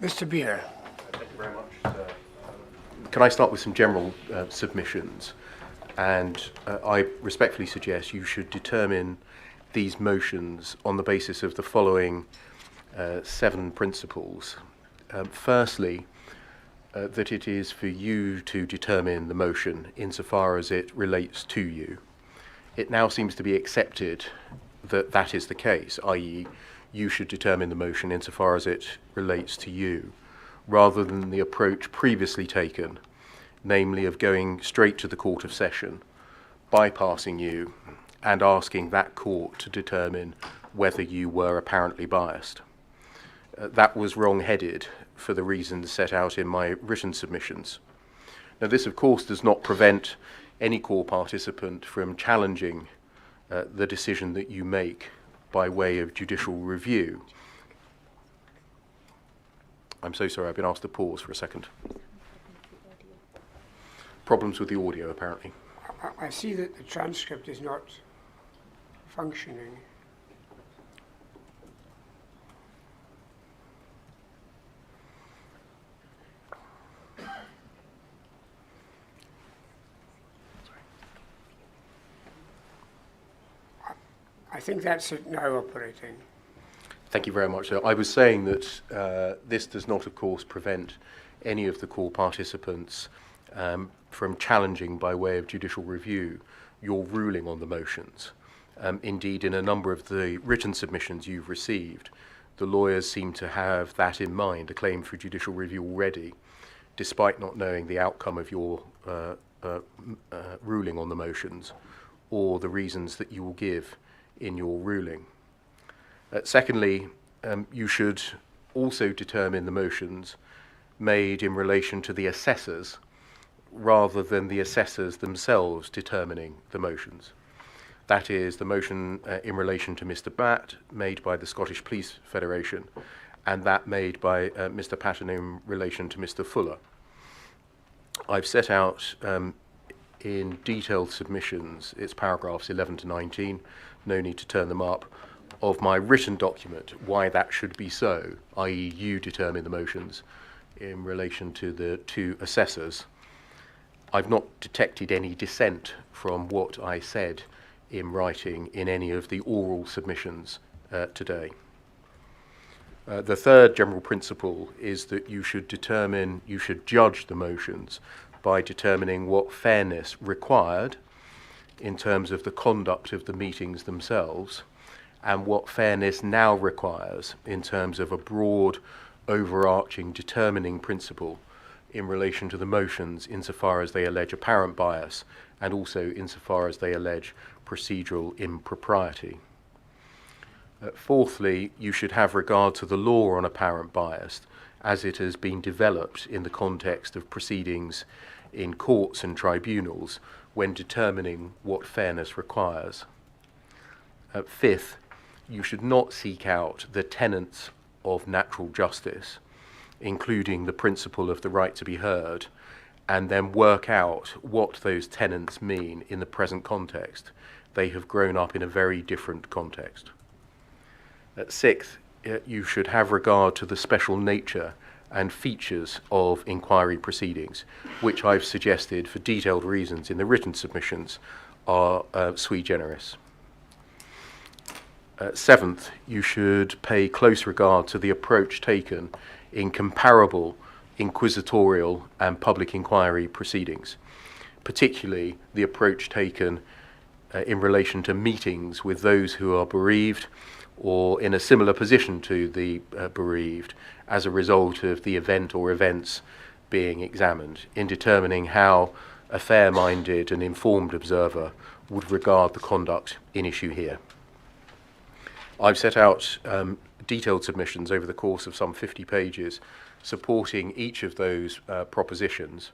Mr. Beer. Thank you very much. Can I start with some general submissions? And I respectfully suggest you should determine these motions on the basis of the following 7 principles. Firstly, that it is for you to determine the motion insofar as it relates to you. It now seems to be accepted that that is the case, i.e., you should determine the motion insofar as it relates to you, rather than the approach previously taken, namely of going straight to the Court of Session, bypassing you, and asking that court to determine whether you were apparently biased. That was wrong-headed for the reasons set out in my written submissions. Now, this, of course, does not prevent any court participant from challenging the decision that you make by way of judicial review. I'm so sorry, I've been asked to pause for a second. Problems with the audio, apparently. I see that the transcript is not functioning. I think that's it now operating. Thank you very much. So I was saying that this does not, of course, prevent any of the court participants from challenging by way of judicial review your ruling on the motions. Indeed, in a number of the written submissions you've received, the lawyers seem to have that in mind, a claim for judicial review already, despite not knowing the outcome of your ruling on the motions or the reasons that you will give in your ruling. Secondly, you should also determine the motions made in relation to the assessors rather than the assessors themselves determining the motions. That is, the motion in relation to Mr. Batt made by the Scottish Police Federation and that made by Mr. Patton in relation to Mr. Fuller. I've set out in detailed submissions, it's paragraphs 11 to 19, no need to turn them up, of my written document, why that should be so, i.e. you determine the motions in relation to the 2 assessors. I've not detected any dissent from what I said in writing in any of the oral submissions today. The third general principle is that you should judge the motions by determining what fairness required in terms of the conduct of the meetings themselves, and what fairness now requires in terms of a broad, overarching, determining principle in relation to the motions insofar as they allege apparent bias and also insofar as they allege procedural impropriety. Fourthly, you should have regard to the law on apparent bias as it has been developed in the context of proceedings in courts and tribunals when determining what fairness requires. Fifth, you should not seek out the tenets of natural justice, including the principle of the right to be heard, and then work out what those tenets mean in the present context. They have grown up in a very different context. Sixth, you should have regard to the special nature and features of inquiry proceedings, which I've suggested for detailed reasons in the written submissions are sui generis. Seventh, you should pay close regard to the approach taken in comparable inquisitorial and public inquiry proceedings, particularly the approach taken in relation to meetings with those who are bereaved or in a similar position to the bereaved as a result of the event or events being examined, in determining how a fair-minded and informed observer would regard the conduct in issue here. I've set out detailed submissions over the course of some 50 pages supporting each of those propositions,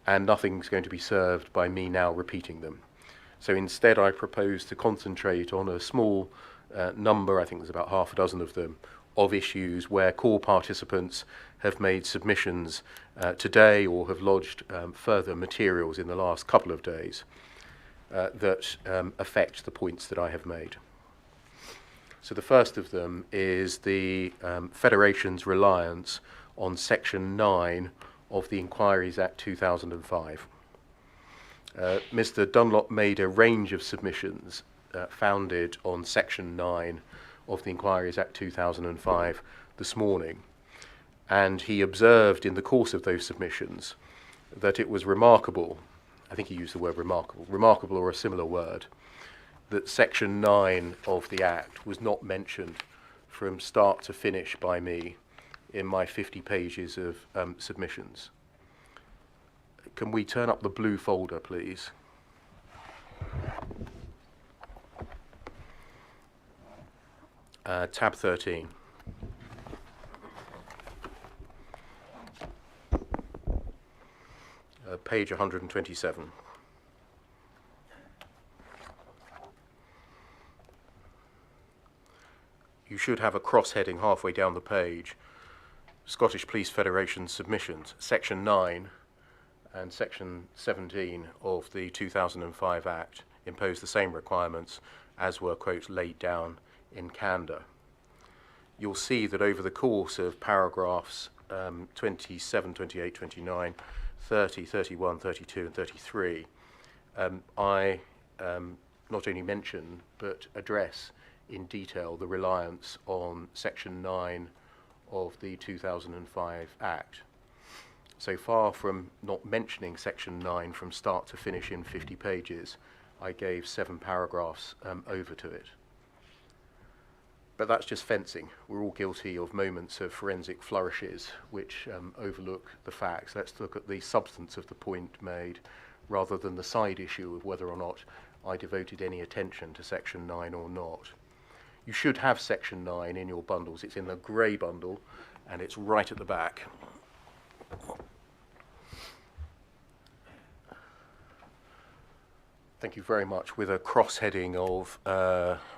and nothing's going to be served by me now repeating them. So instead I propose to concentrate on a small number, I think there's about half a dozen of them, of issues where core participants have made submissions today or have lodged further materials in the last couple of days that affect the points that I have made. So the first of them is the Federation's reliance on Section 9 of the Inquiries Act 2005. Mr. Dunlop made a range of submissions founded on Section 9 of the Inquiries Act 2005 this morning, and he observed in the course of those submissions that it was remarkable, I think he used the word remarkable or a similar word, that Section 9 of the Act was not mentioned from start to finish by me in my 50 pages of submissions. Can we turn up the blue folder, please? Tab 13. Page 127. You should have a cross-heading halfway down the page. Scottish Police Federation submissions, Section 9 and Section 17 of the 2005 Act impose the same requirements as were, quote, laid down in candour. You'll see that over the course of paragraphs 27, 28, 29, 30, 31, 32 and 33, I not only mention but address in detail the reliance on Section 9 of the 2005 Act. So far from not mentioning Section 9 from start to finish in 50 pages, I gave 7 paragraphs over to it. But that's just fencing. We're all guilty of moments of forensic flourishes which overlook the facts. Let's look at the substance of the point made rather than the side issue of whether or not I devoted any attention to Section 9 or not. You should have Section 9 in your bundles. It's in the grey bundle and it's right at the back. Thank you very much, with a cross-heading of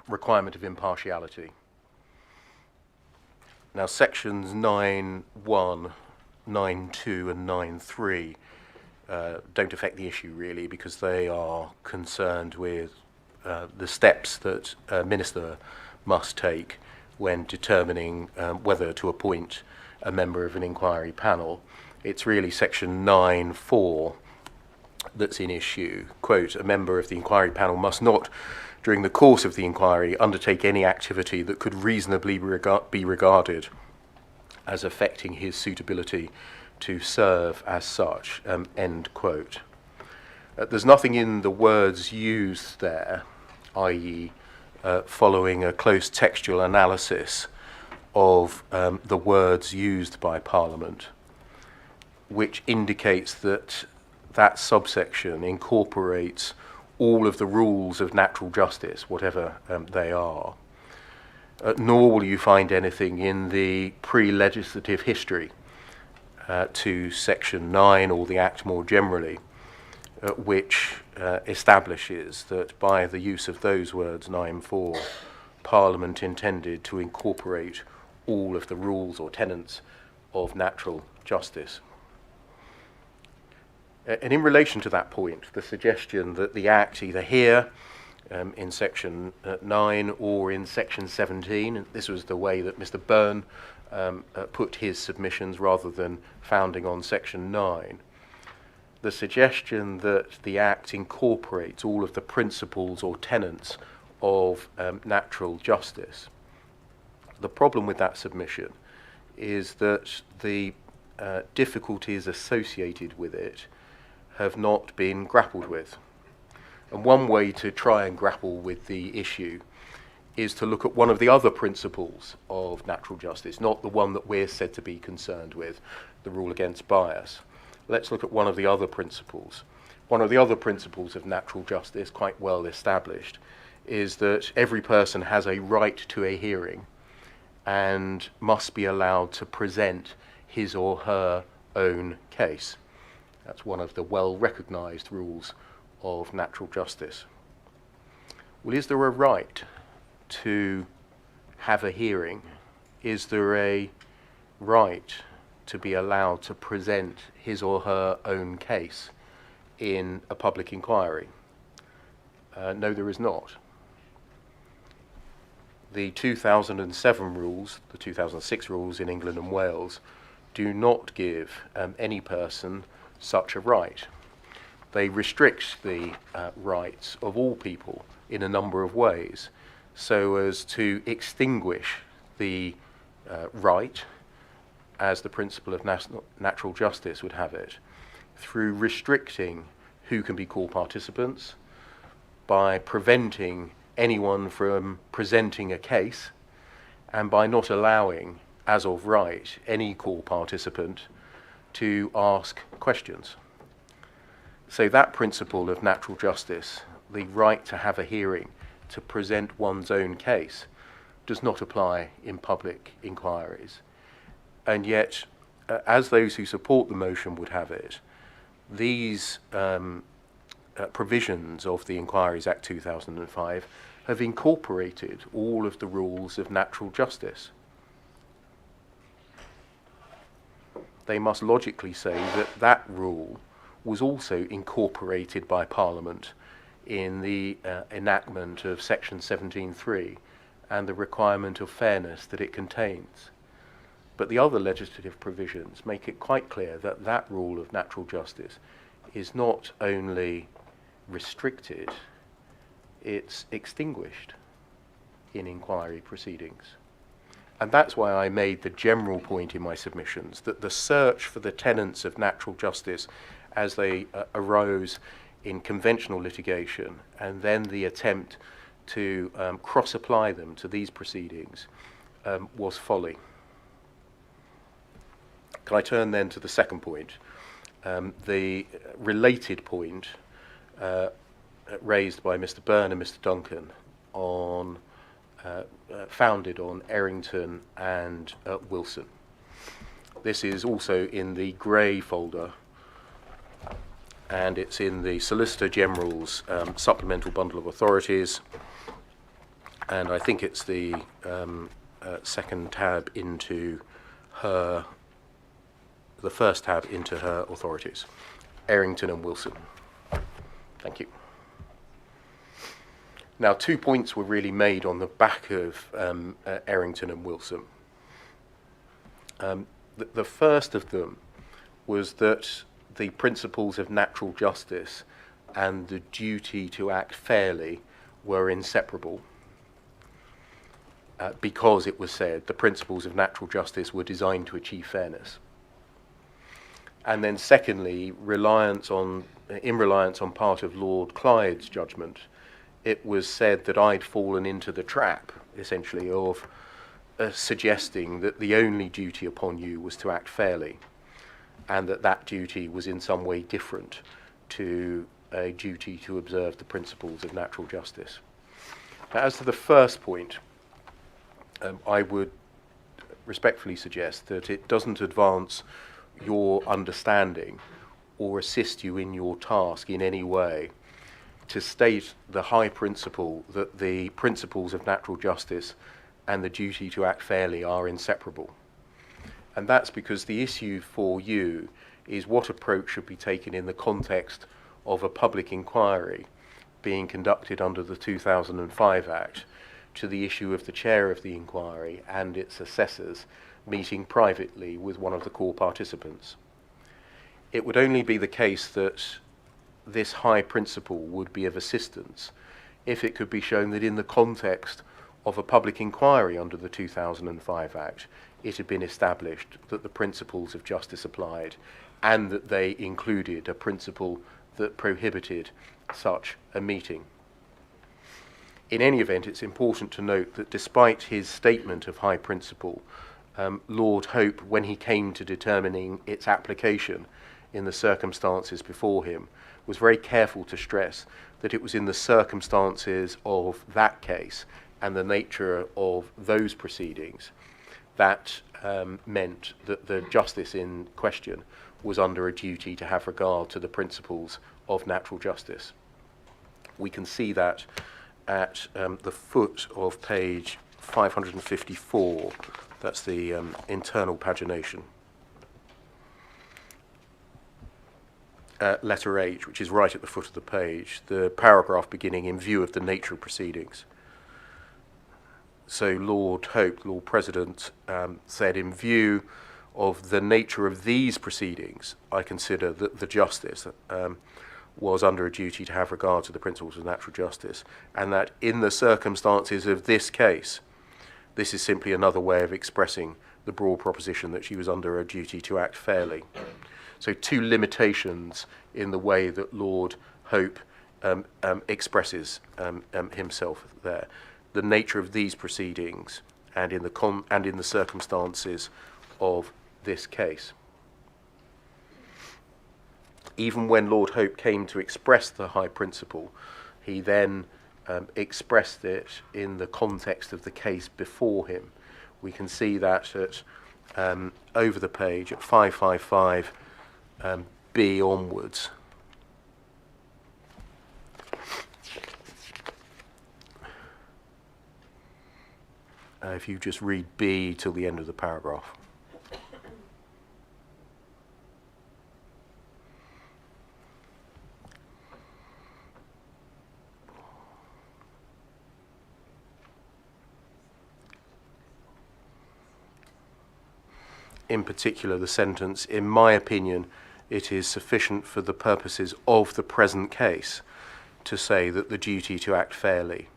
requirement of impartiality. Now, sections 9.1, 9.2 and 9.3 don't affect the issue really, because they are concerned with the steps that a minister must take when determining whether to appoint a member of an inquiry panel. It's really section 9.4 that's in issue. Quote, a member of the inquiry panel must not, during the course of the inquiry, undertake any activity that could reasonably be regarded as affecting his suitability to serve as such, end quote. There's nothing in the words used there, i.e. Following a close textual analysis of the words used by Parliament, which indicates that that subsection incorporates all of the rules of natural justice, whatever they are. Nor will you find anything in the pre-legislative history to Section 9 or the Act more generally, which establishes that by the use of those words, 9.4, Parliament intended to incorporate all of the rules or tenets of natural justice. And in relation to that point, the suggestion that the Act either here in Section 9 or in Section 17, and this was the way that Mr. Byrne put his submissions rather than founding on Section 9, the suggestion that the Act incorporates all of the principles or tenets of natural justice. The problem with that submission is that the difficulties associated with it have not been grappled with. And one way to try and grapple with the issue is to look at one of the other principles of natural justice, not the one that we're said to be concerned with, the rule against bias. Let's look at one of the other principles. One of the other principles of natural justice, quite well established, is that every person has a right to a hearing and must be allowed to present his or her own case. That's one of the well-recognized rules of natural justice. Well, is there a right to have a hearing? Is there a right to be allowed to present his or her own case in a public inquiry? No, there is not. the 2007 rules, the 2006 rules in England and Wales, do not give any person such a right. They restrict the rights of all people in a number of ways, so as to extinguish the right, as the principle of natural justice would have it, through restricting who can be called participants, by preventing anyone from presenting a case, and by not allowing, as of right, any call participant to ask questions. So that principle of natural justice, the right to have a hearing, to present one's own case, does not apply in public inquiries. And yet, as those who support the motion would have it, these provisions of the Inquiries Act 2005 have incorporated all of the rules of natural justice. They must logically say that that rule was also incorporated by Parliament in the enactment of Section 17.3 and the requirement of fairness that it contains. But the other legislative provisions make it quite clear that that rule of natural justice is not only restricted, it's extinguished in inquiry proceedings. And that's why I made the general point in my submissions that the search for the tenets of natural justice as they arose in conventional litigation, and then the attempt to cross-apply them to these proceedings, was folly. Can I turn then to the second point? The related point raised by Mr. Byrne and Mr. Duncan on founded on Errington and Wilson. This is also in the grey folder, and it's in the Solicitor General's supplemental bundle of authorities, and I think it's the second tab into her, the first tab into her authorities, Errington and Wilson. Thank you. Now, 2 points were really made on the back of Errington and Wilson. The first of them was that the principles of natural justice and the duty to act fairly were inseparable, because it was said the principles of natural justice were designed to achieve fairness. And then secondly, in reliance on part of Lord Clyde's judgment, it was said that I'd fallen into the trap, essentially, of suggesting that the only duty upon you was to act fairly, and that that duty was in some way different to a duty to observe the principles of natural justice. Now, as to the first point, I would respectfully suggest that it doesn't advance your understanding or assist you in your task in any way to state the high principle that the principles of natural justice and the duty to act fairly are inseparable. And that's because the issue for you is what approach should be taken in the context of a public inquiry being conducted under the 2005 Act to the issue of the chair of the inquiry and its assessors meeting privately with one of the core participants. It would only be the case that this high principle would be of assistance if it could be shown that in the context of a public inquiry under the 2005 Act, it had been established that the principles of justice applied and that they included a principle that prohibited such a meeting. In any event, it's important to note that despite his statement of high principle, Lord Hope, when he came to determining its application in the circumstances before him, was very careful to stress that it was in the circumstances of that case and the nature of those proceedings that meant that the justice in question was under a duty to have regard to the principles of natural justice. We can see that at the foot of page 554. That's the internal pagination. Letter H, which is right at the foot of the page, the paragraph beginning "in view of the nature of proceedings." So Lord Hope, Lord President, said, in view of the nature of these proceedings, I consider that the Justice was under a duty to have regard to the principles of natural justice, and that in the circumstances of this case, this is simply another way of expressing the broad proposition that she was under a duty to act fairly. So two limitations in the way that Lord Hope expresses himself there. The nature of these proceedings and in the circumstances of this case. Even when Lord Hope came to express the high principle, he then expressed it in the context of the case before him. We can see that at over the page at 555 B onwards. If you just read B till the end of the paragraph. In particular, the sentence, in my opinion, it is sufficient for the purposes of the present case to say that the duty to act fairly,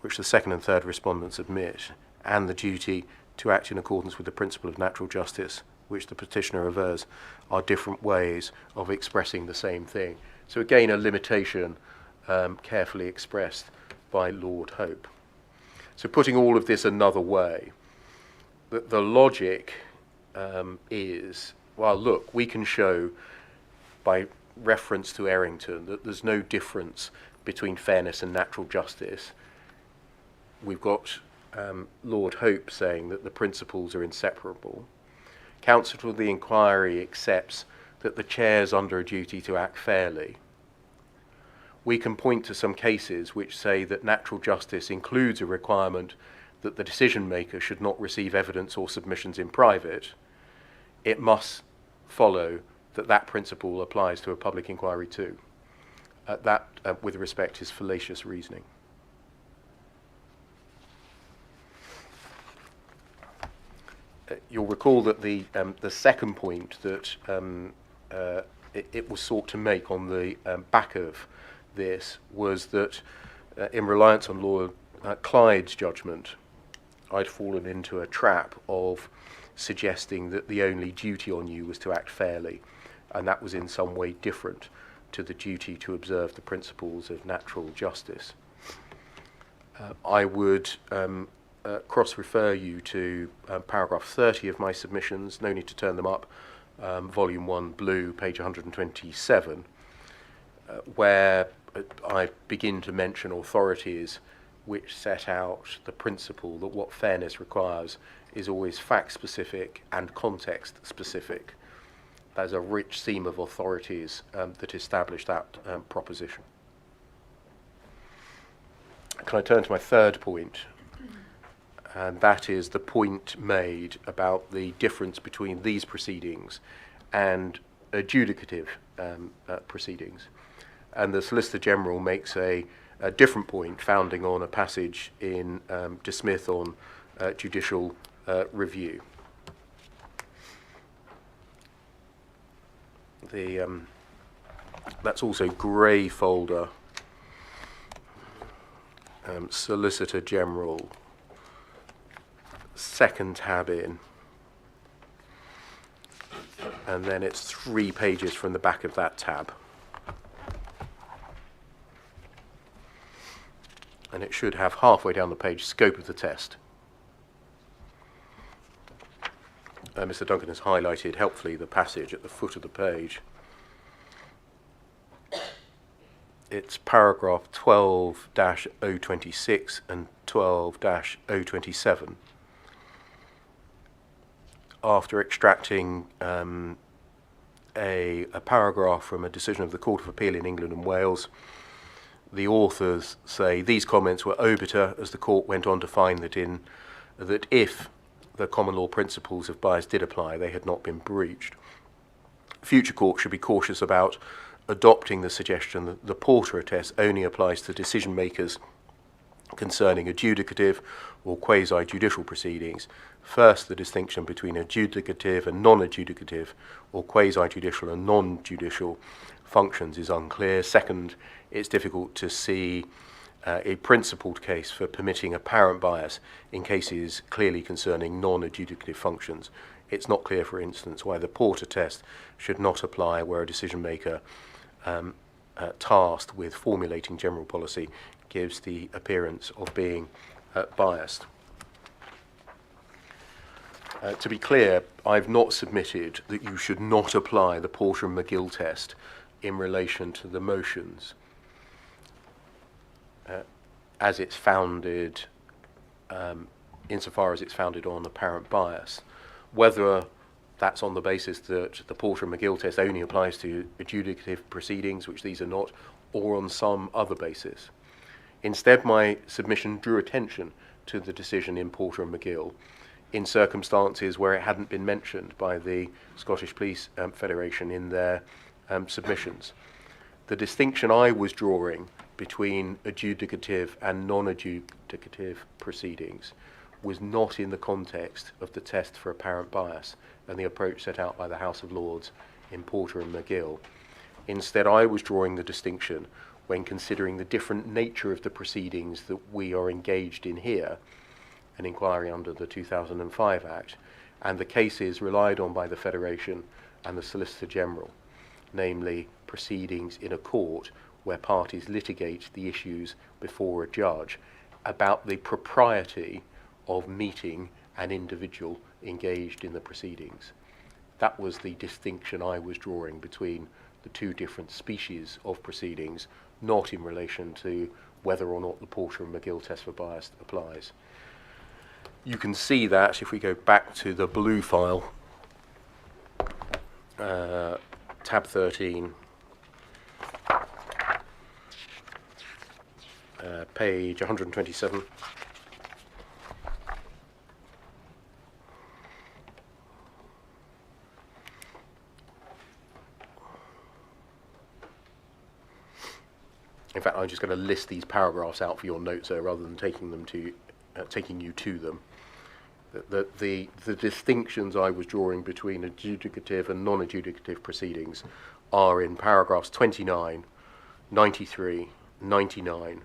which the second and third respondents admit, and the duty to act in accordance with the principle of natural justice, which the petitioner avers, are different ways of expressing the same thing. So again, a limitation carefully expressed by Lord Hope. So putting all of this another way, the logic is, well, look, we can show by reference to Errington that there's no difference between fairness and natural justice. We've got Lord Hope saying that the principles are inseparable. Counsel to the inquiry accepts that the chair's under a duty to act fairly. We can point to some cases which say that natural justice includes a requirement that the decision maker should not receive evidence or submissions in private. It must follow that that principle applies to a public inquiry too. That, with respect, is fallacious reasoning. You'll recall that the second point that it was sought to make on the back of this was that in reliance on Lord Clyde's judgment, I'd fallen into a trap of suggesting that the only duty on you was to act fairly, and that was in some way different to the duty to observe the principles of natural justice. I would cross-refer you to paragraph 30 of my submissions, no need to turn them up, volume 1 blue, page 127, where I begin to mention authorities which set out the principle that what fairness requires is always fact-specific and context-specific. There's a rich seam of authorities that establish that proposition. Can I turn to my third point? And that is the point made about the difference between these proceedings and adjudicative proceedings. And the Solicitor General makes a different point, founding on a passage in De Smith on judicial review. That's also grey folder, Solicitor General, second tab in, and then it's 3 pages from the back of that tab. And it should have halfway down the page scope of the test. Mr. Duncan has highlighted helpfully the passage at the foot of the page. It's paragraph 12-026 and 12-027. After extracting a paragraph from a decision of the Court of Appeal in England and Wales, the authors say these comments were obiter, as the court went on to find that if the common law principles of bias did apply, they had not been breached. Future courts should be cautious about adopting the suggestion that the Porter test only applies to decision makers concerning adjudicative or quasi-judicial proceedings. First, the distinction between adjudicative and non-adjudicative or quasi-judicial and non-judicial functions is unclear. Second, it's difficult to see a principled case for permitting apparent bias in cases clearly concerning non-adjudicative functions. It's not clear, for instance, why the Porter test should not apply where a decision maker tasked with formulating general policy gives the appearance of being biased. To be clear, I've not submitted that you should not apply the Porter and McGill test in relation to the motions as it's founded, insofar as it's founded on apparent bias. Whether that's on the basis that the Porter and McGill test only applies to adjudicative proceedings, which these are not, or on some other basis. Instead, my submission drew attention to the decision in Porter and McGill in circumstances where it hadn't been mentioned by the Scottish Police Federation in their submissions. The distinction I was drawing between adjudicative and non-adjudicative proceedings was not in the context of the test for apparent bias and the approach set out by the House of Lords in Porter and McGill. Instead, I was drawing the distinction when considering the different nature of the proceedings that we are engaged in here, an inquiry under the 2005 Act, and the cases relied on by the Federation and the Solicitor General, namely proceedings in a court where parties litigate the issues before a judge about the propriety of meeting an individual engaged in the proceedings. That was the distinction I was drawing between the two different species of proceedings, not in relation to whether or not the Porter and McGill test for bias applies. You can see that if we go back to the blue file, tab 13, page 127. In fact, I'm just going to list these paragraphs out for your notes there, rather than taking you to them. The distinctions I was drawing between adjudicative and non-adjudicative proceedings are in paragraphs 29, 93, 99,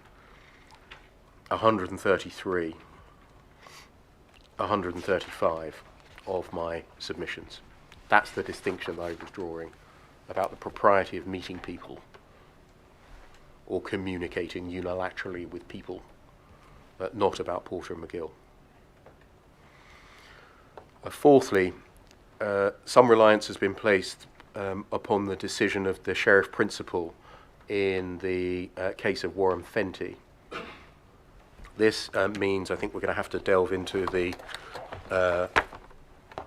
133, 135 of my submissions. That's the distinction I was drawing about the propriety of meeting people or communicating unilaterally with people, not about Porter and McGill. Fourthly, some reliance has been placed upon the decision of the Sheriff Principal in the case of Warren Fenty. This means I think we're going to have to delve into the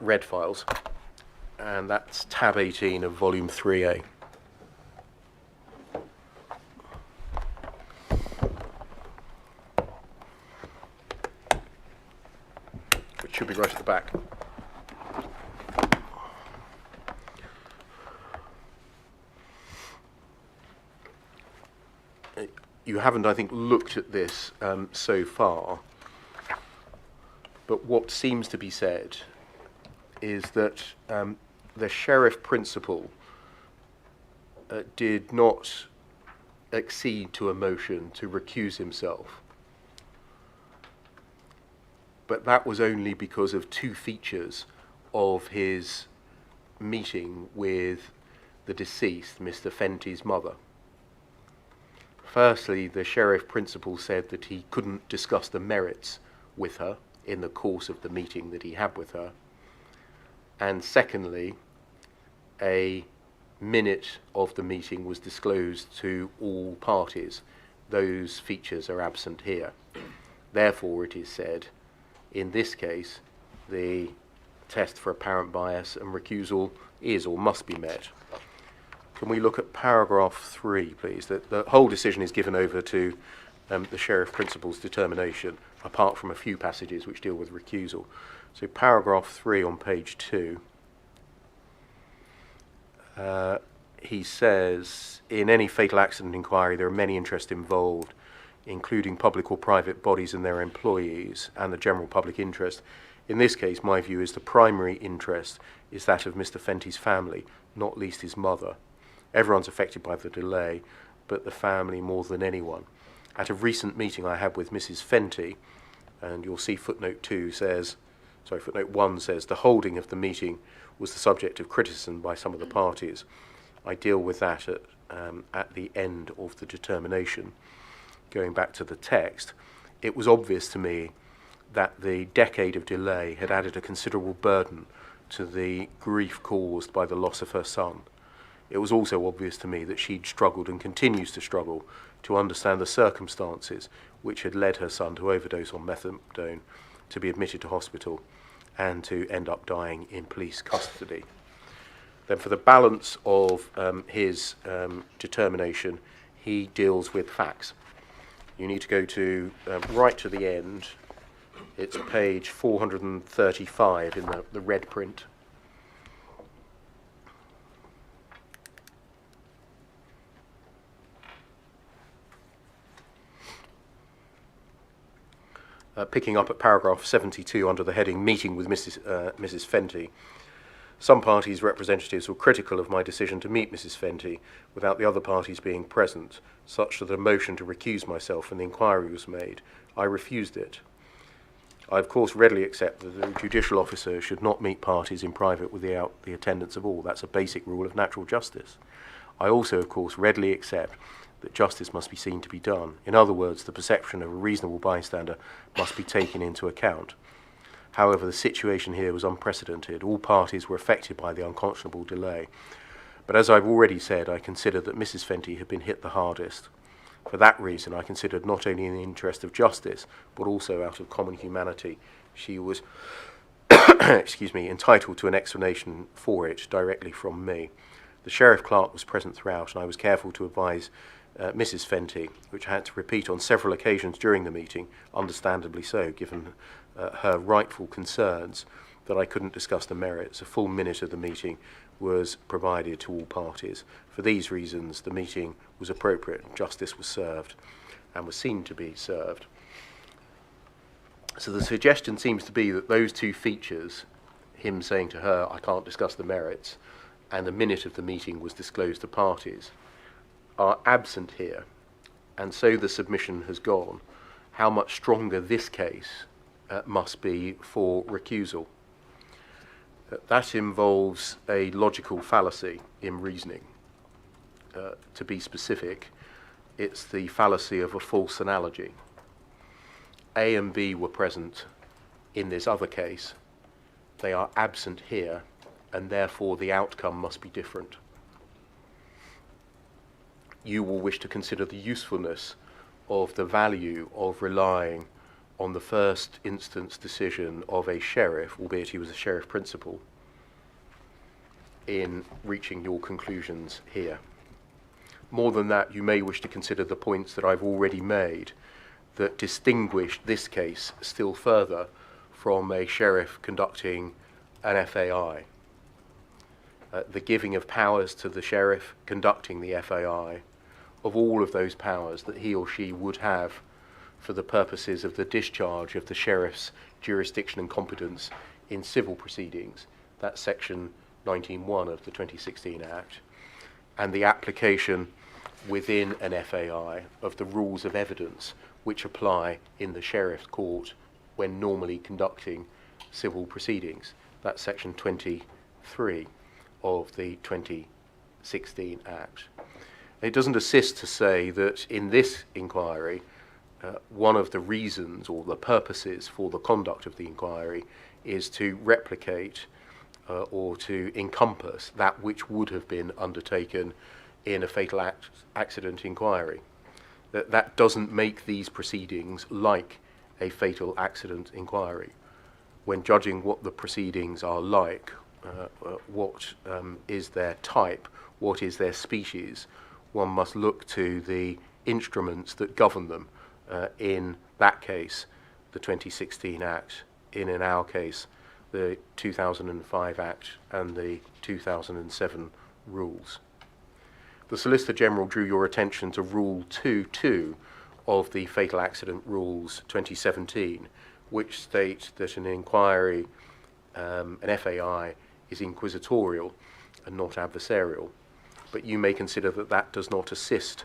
red files, and that's tab 18 of volume 3A. Which should be right at the back. You haven't, I think, looked at this so far, but what seems to be said is that the Sheriff Principal did not accede to a motion to recuse himself, but that was only because of two features of his meeting with the deceased, Mr. Fenty's mother. Firstly, the Sheriff Principal said that he couldn't discuss the merits with her in the course of the meeting that he had with her. And secondly, a minute of the meeting was disclosed to all parties. Those features are absent here. Therefore, it is said, in this case, the test for apparent bias and recusal is or must be met. Can we look at paragraph 3, please? The whole decision is given over to the Sheriff Principal's determination, apart from a few passages which deal with recusal. So paragraph 3 on page 2, he says, in any fatal accident inquiry, there are many interests involved including public or private bodies and their employees, and the general public interest. In this case, my view is the primary interest is that of Mr. Fenty's family, not least his mother. Everyone's affected by the delay, but the family more than anyone. At a recent meeting I had with Mrs. Fenty, and you'll see footnote 1 says, the holding of the meeting was the subject of criticism by some of the parties. I deal with that at the end of the determination. Going back to the text, it was obvious to me that the decade of delay had added a considerable burden to the grief caused by the loss of her son. It was also obvious to me that she'd struggled and continues to struggle to understand the circumstances which had led her son to overdose on methadone, to be admitted to hospital, and to end up dying in police custody. Then for the balance of his determination, he deals with facts. You need to go to right to the end. It's page 435 in the red print. Picking up at paragraph 72 under the heading Meeting with Mrs. Fenty. Some parties' representatives were critical of my decision to meet Mrs. Fenty without the other parties being present, such that a motion to recuse myself when the inquiry was made. I refused it. I, of course, readily accept that the judicial officer should not meet parties in private without the attendance of all. That's a basic rule of natural justice. I also, of course, readily accept that justice must be seen to be done. In other words, the perception of a reasonable bystander must be taken into account. However, the situation here was unprecedented. All parties were affected by the unconscionable delay. But as I've already said, I considered that Mrs. Fenty had been hit the hardest. For that reason, I considered not only in the interest of justice, but also out of common humanity, she was entitled to an explanation for it directly from me. The Sheriff Clerk was present throughout, and I was careful to advise Mrs. Fenty, which I had to repeat on several occasions during the meeting, understandably so, given her rightful concerns, that I couldn't discuss the merits. A full minute of the meeting was provided to all parties. For these reasons, the meeting was appropriate, and justice was served, and was seen to be served. So the suggestion seems to be that those two features, him saying to her, I can't discuss the merits, and the minute of the meeting was disclosed to parties, are absent here, and so the submission has gone. How much stronger this case must be for recusal. That involves a logical fallacy in reasoning. To be specific, it's the fallacy of a false analogy. A and B were present in this other case. They are absent here, and therefore the outcome must be different. You will wish to consider the usefulness of the value of relying on the first instance decision of a sheriff, albeit he was a sheriff principal, in reaching your conclusions here. More than that, you may wish to consider the points that I've already made that distinguish this case still further from a sheriff conducting an FAI. The giving of powers to the sheriff conducting the FAI, of all of those powers that he or she would have for the purposes of the discharge of the sheriff's jurisdiction and competence in civil proceedings. That's section 19.1 of the 2016 Act, and the application within an FAI of the rules of evidence which apply in the sheriff's court when normally conducting civil proceedings. That's section 23 of the 2016 Act. It doesn't assist to say that in this inquiry, one of the reasons or the purposes for the conduct of the inquiry is to replicate or to encompass that which would have been undertaken in a fatal accident inquiry. That doesn't make these proceedings like a fatal accident inquiry. When judging what the proceedings are like, what is their type, what is their species, one must look to the instruments that govern them. In that case, the 2016 Act, in our case, the 2005 Act and the 2007 rules. The Solicitor General drew your attention to Rule 2.2 of the Fatal Accident Rules 2017, which state that an inquiry, an FAI, is inquisitorial and not adversarial. But you may consider that that does not assist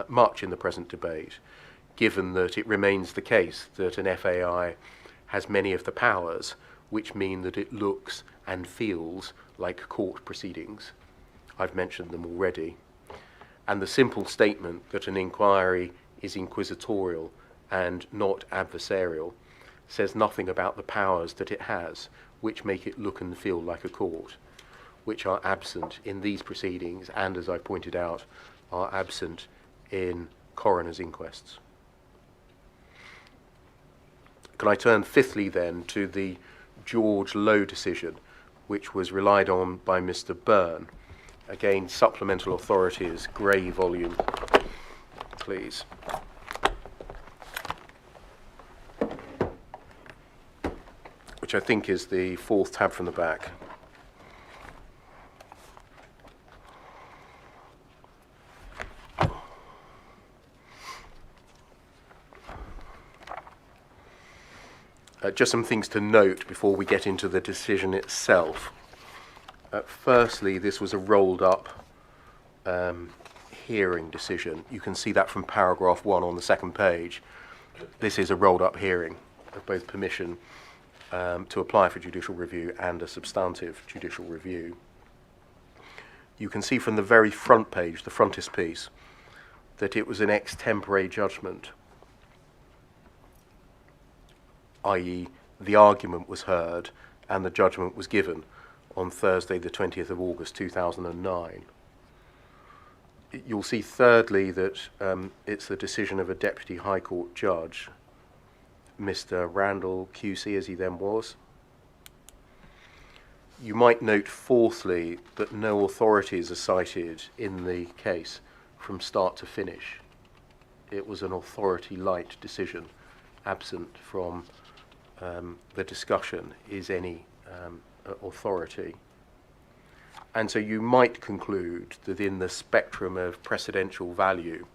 much in the present debate, given that it remains the case that an FAI has many of the powers which mean that it looks and feels like court proceedings. I've mentioned them already. And the simple statement that an inquiry is inquisitorial and not adversarial says nothing about the powers that it has, which make it look and feel like a court, which are absent in these proceedings and, as I pointed out, are absent in coroner's inquests. Can I turn fifthly then to the George Lowe decision, which was relied on by Mr. Byrne. Again, supplemental authorities, grey volume, please. Which I think is the fourth tab from the back. Just some things to note before we get into the decision itself. Firstly, this was a rolled up hearing decision. You can see that from paragraph 1 on the second page. This is a rolled up hearing of both permission to apply for judicial review and a substantive judicial review. You can see from the very front page, the frontispiece, that it was an ex tempore judgment, i.e. the argument was heard and the judgment was given on Thursday the 20th of August 2009. You'll see thirdly that it's the decision of a Deputy High Court judge, Mr. Randall QC as he then was. You might note fourthly that no authorities are cited in the case from start to finish. It was an authority-light decision. Absent from the discussion is any authority. And so you might conclude that in the spectrum of precedential value,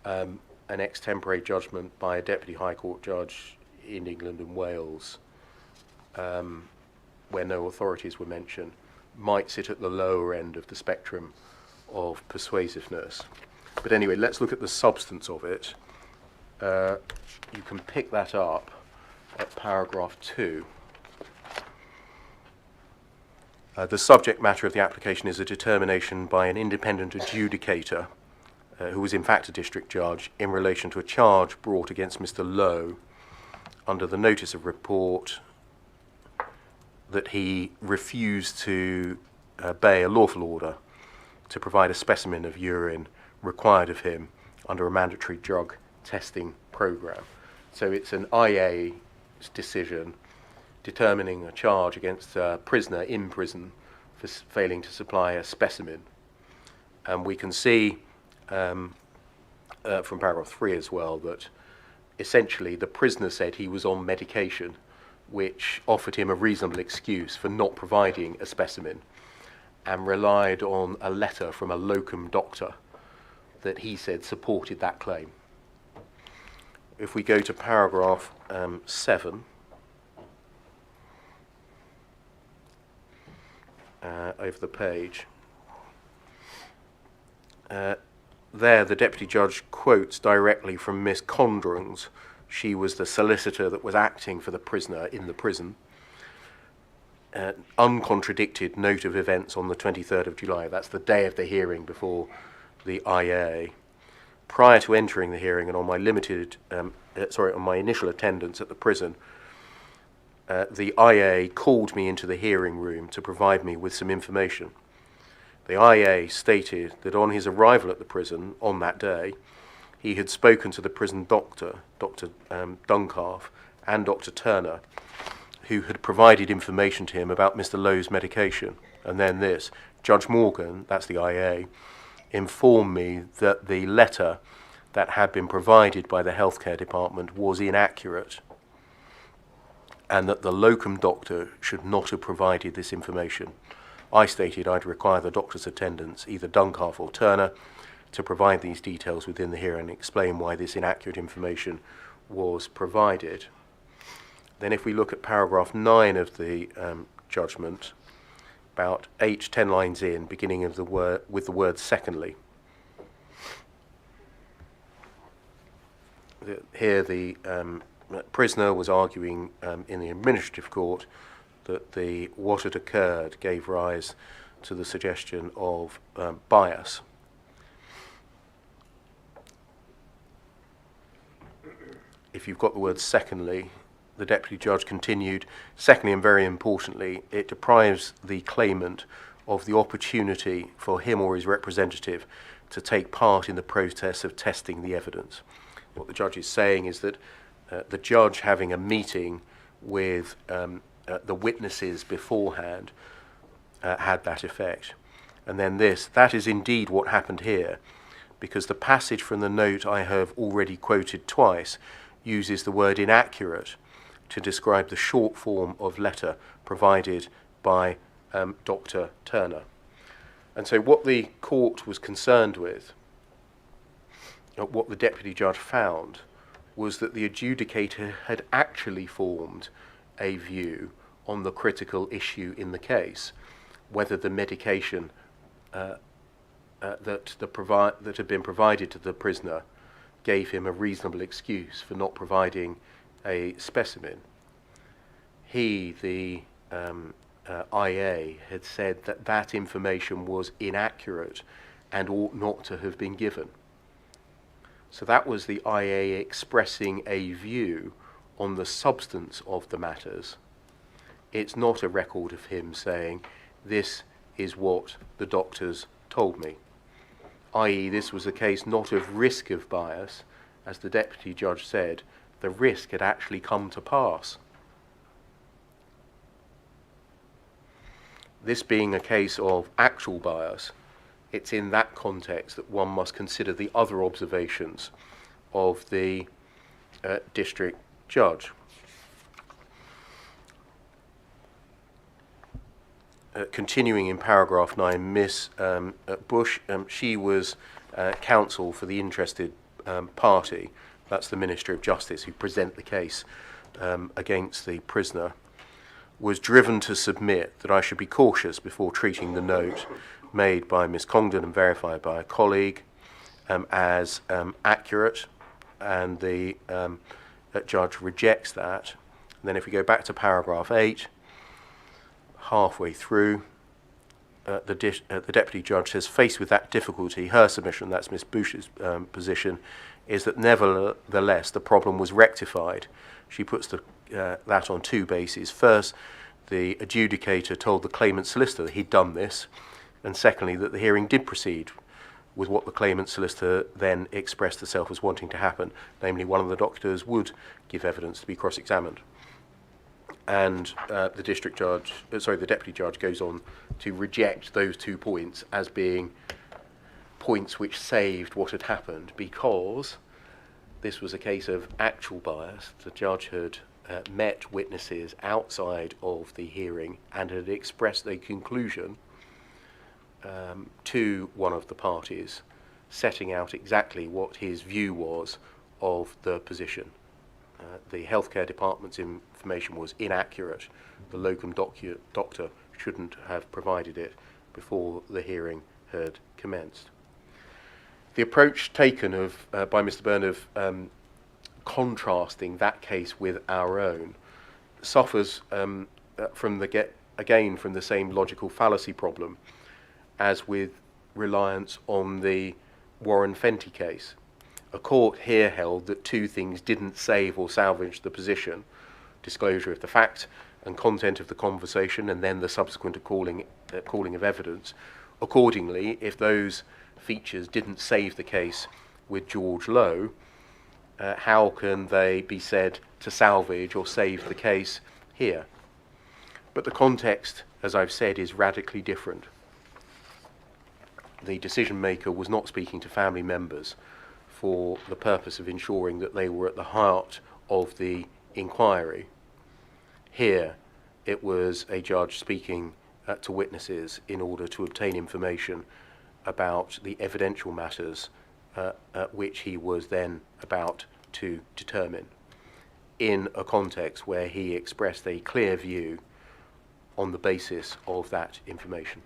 an ex tempore judgment by a Deputy High Court judge in England and Wales, where no authorities were mentioned, might sit at the lower end of the spectrum of persuasiveness. But anyway, let's look at the substance of it. You can pick that up at paragraph 2. The subject matter of the application is a determination by an independent adjudicator, who was in fact a district judge, in relation to a charge brought against Mr. Lowe under the notice of report that he refused to obey a lawful order to provide a specimen of urine required of him under a mandatory drug testing program. So it's an IA decision determining a charge against a prisoner in prison for failing to supply a specimen. And we can see from paragraph 3 as well that essentially the prisoner said he was on medication, which offered him a reasonable excuse for not providing a specimen, and relied on a letter from a locum doctor that he said supported that claim. If we go to paragraph 7, over the page, there the deputy judge quotes directly from Miss Condrons. She was the solicitor that was acting for the prisoner in the prison. Uncontradicted note of events on the 23rd of July. That's the day of the hearing before the IA. Prior to entering the hearing and on my on my initial attendance at the prison, the IA called me into the hearing room to provide me with some information. The IA stated that on his arrival at the prison on that day, he had spoken to the prison doctor, Dr. Duncalf, and Dr. Turner, who had provided information to him about Mr. Lowe's medication. And then this, Judge Morgan, that's the IA, informed me that the letter that had been provided by the healthcare department was inaccurate, and that the locum doctor should not have provided this information. I stated I'd require the doctor's attendance, either Duncalf or Turner, to provide these details within the hearing and explain why this inaccurate information was provided. Then if we look at paragraph 9 of the judgment, about 8-10 lines in, beginning of with the word secondly. Here the prisoner was arguing in the administrative court that what had occurred gave rise to the suggestion of bias. If you've got the word secondly, the deputy judge continued, secondly and very importantly, it deprives the claimant of the opportunity for him or his representative to take part in the process of testing the evidence. What the judge is saying is that the judge having a meeting with the witnesses beforehand had that effect. And then that is indeed what happened here, because the passage from the note I have already quoted twice uses the word inaccurate to describe the short form of letter provided by Dr. Turner. And so what the court was concerned with, what the deputy judge found, was that the adjudicator had actually formed a view on the critical issue in the case, whether the medication that had been provided to the prisoner gave him a reasonable excuse for not providing a specimen. He, the IA, had said that that information was inaccurate and ought not to have been given. So that was the IA expressing a view on the substance of the matters. It's not a record of him saying, this is what the doctors told me. I.e., this was a case not of risk of bias. As the deputy judge said, the risk had actually come to pass. This being a case of actual bias, it's in that context that one must consider the other observations of the district judge. Continuing in paragraph 9, Miss Bush, she was counsel for the interested party, that's the Minister of Justice who present the case against the prisoner, was driven to submit that I should be cautious before treating the note made by Miss Congdon and verified by a colleague as accurate, and the judge rejects that. And then if we go back to paragraph 8, halfway through, the deputy judge says, faced with that difficulty, her submission, that's Miss Bush's position, is that nevertheless the problem was rectified. She puts that on two bases. First, the adjudicator told the claimant solicitor that he'd done this, and secondly, that the hearing did proceed with what the claimant solicitor then expressed herself as wanting to happen, namely one of the doctors would give evidence to be cross-examined. And the deputy judge goes on to reject those 2 points as being points which saved what had happened, because this was a case of actual bias. The judge had met witnesses outside of the hearing and had expressed a conclusion to one of the parties, setting out exactly what his view was of the position. The healthcare department's information was inaccurate. The locum doctor shouldn't have provided it before the hearing had commenced. The approach taken by Mr. Byrne of contrasting that case with our own suffers from the same logical fallacy problem as with reliance on the Warren Fenty case. A court here held that 2 things didn't save or salvage the position: disclosure of the fact and content of the conversation, and then the subsequent calling of evidence. Accordingly, if those features didn't save the case with George Lowe, how can they be said to salvage or save the case here? But the context, as I've said, is radically different. The decision maker was not speaking to family members for the purpose of ensuring that they were at the heart of the inquiry. Here, it was a judge speaking to witnesses in order to obtain information about the evidential matters which he was then about to determine, in a context where he expressed a clear view on the basis of that information.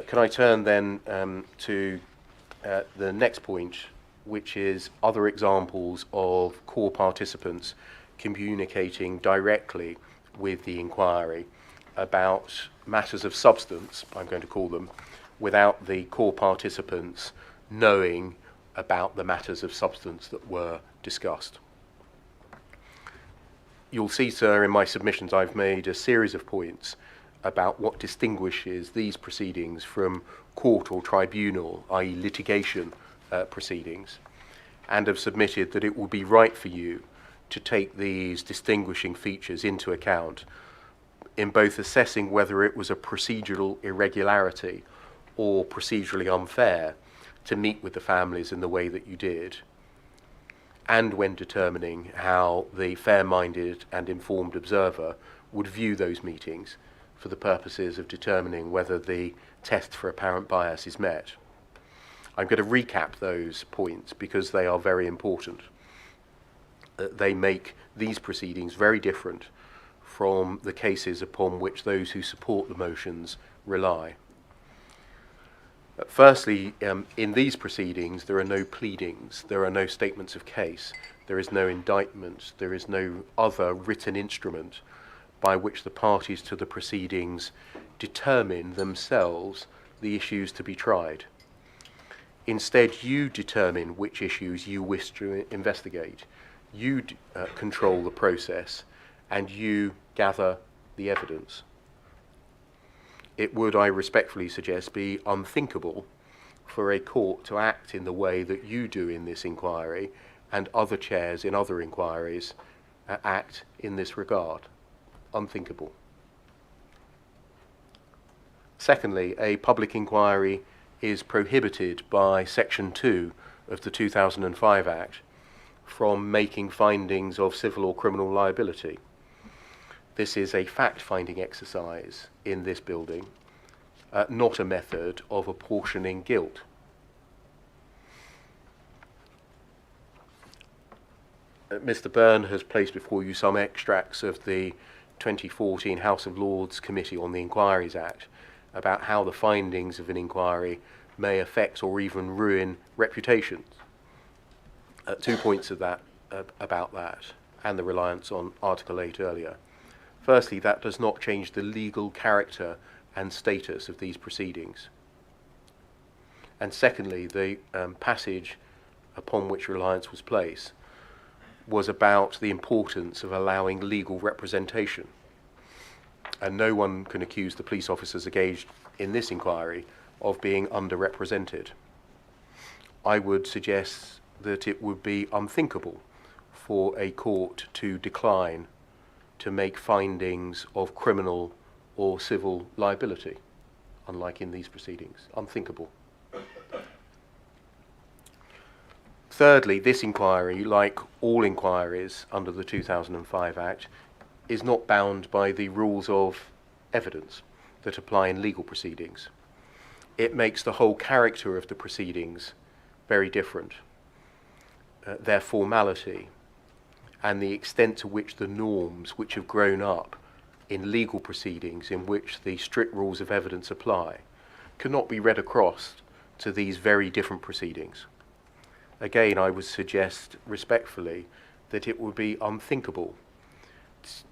Can I turn then to the next point, which is other examples of core participants communicating directly with the inquiry about matters of substance, I'm going to call them, without the core participants knowing about the matters of substance that were discussed. You'll see, sir, in my submissions I've made a series of points about what distinguishes these proceedings from court or tribunal, i.e. litigation proceedings, and have submitted that it will be right for you to take these distinguishing features into account in both assessing whether it was a procedural irregularity or procedurally unfair to meet with the families in the way that you did, and when determining how the fair-minded and informed observer would view those meetings for the purposes of determining whether the test for apparent bias is met. I'm going to recap those points because they are very important. They make these proceedings very different from the cases upon which those who support the motions rely. Firstly, in these proceedings, there are no pleadings, there are no statements of case, there is no indictment, there is no other written instrument by which the parties to the proceedings determine themselves the issues to be tried. Instead, you determine which issues you wish to investigate. You control the process, and you gather the evidence. It would, I respectfully suggest, be unthinkable for a court to act in the way that you do in this inquiry and other chairs in other inquiries act in this regard. Unthinkable. Secondly, a public inquiry is prohibited by Section 2 of the 2005 Act from making findings of civil or criminal liability. This is a fact-finding exercise in this building, not a method of apportioning guilt. Mr. Byrne has placed before you some extracts of the 2014 House of Lords Committee on the Inquiries Act about how the findings of an inquiry may affect or even ruin reputations. 2 points of that about that and the reliance on Article 8 earlier. Firstly, that does not change the legal character and status of these proceedings. And secondly, the passage upon which reliance was placed was about the importance of allowing legal representation. And no one can accuse the police officers engaged in this inquiry of being underrepresented. I would suggest that it would be unthinkable for a court to decline to make findings of criminal or civil liability, unlike in these proceedings. Unthinkable. Thirdly, this inquiry, like all inquiries under the 2005 Act, is not bound by the rules of evidence that apply in legal proceedings. It makes the whole character of the proceedings very different. Their formality and the extent to which the norms which have grown up in legal proceedings in which the strict rules of evidence apply cannot be read across to these very different proceedings. Again, I would suggest respectfully that it would be unthinkable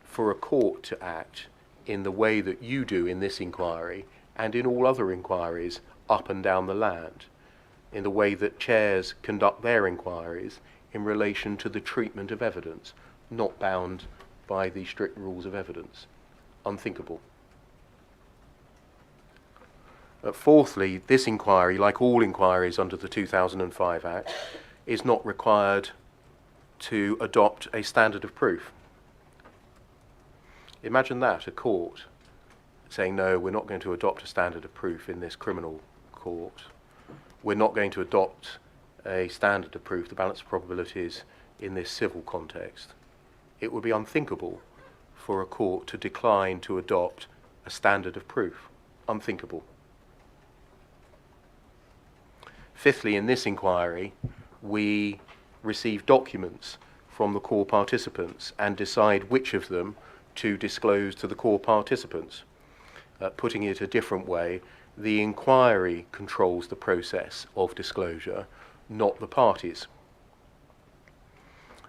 for a court to act in the way that you do in this inquiry and in all other inquiries up and down the land, in the way that chairs conduct their inquiries in relation to the treatment of evidence, not bound by the strict rules of evidence. Unthinkable. Fourthly, this inquiry, like all inquiries under the 2005 Act, is not required to adopt a standard of proof. Imagine that, a court saying, no, we're not going to adopt a standard of proof in this criminal court. We're not going to adopt a standard of proof, the balance of probabilities, in this civil context. It would be unthinkable for a court to decline to adopt a standard of proof. unthinkable. Fifthly, in this inquiry, we receive documents from the core participants and decide which of them to disclose to the core participants. Putting it a different way, the inquiry controls the process of disclosure, not the parties.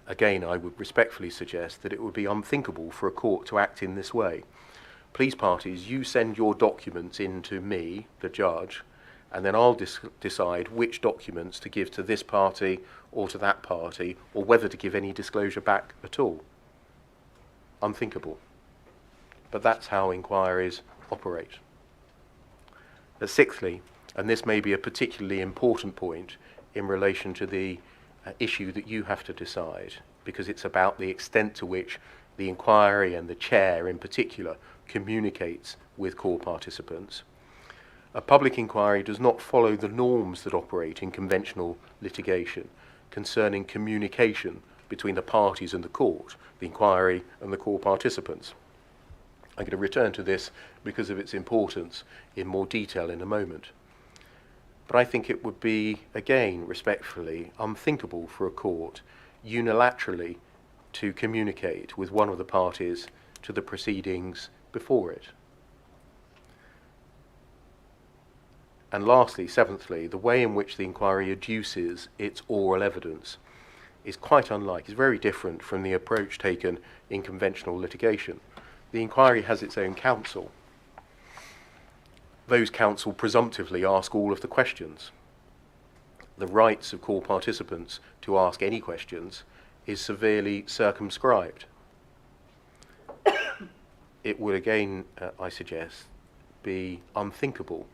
Again, I would respectfully suggest that it would be unthinkable for a court to act in this way. Please, parties, you send your documents in to me, the judge, and then I'll decide which documents to give to this party or to that party, or whether to give any disclosure back at all. Unthinkable. But that's how inquiries operate. Sixthly, and this may be a particularly important point in relation to the issue that you have to decide, because it's about the extent to which the inquiry and the chair in particular communicates with core participants. A public inquiry does not follow the norms that operate in conventional litigation concerning communication between the parties and the court, the inquiry and the core participants. I'm going to return to this because of its importance in more detail in a moment. But I think it would be, again, respectfully, unthinkable for a court unilaterally to communicate with one of the parties to the proceedings before it. And lastly, seventhly, the way in which the inquiry adduces its oral evidence is quite unlike, is very different from the approach taken in conventional litigation. The inquiry has its own counsel. Those counsel presumptively ask all of the questions. The rights of core participants to ask any questions is severely circumscribed. It would again, I suggest, be unthinkable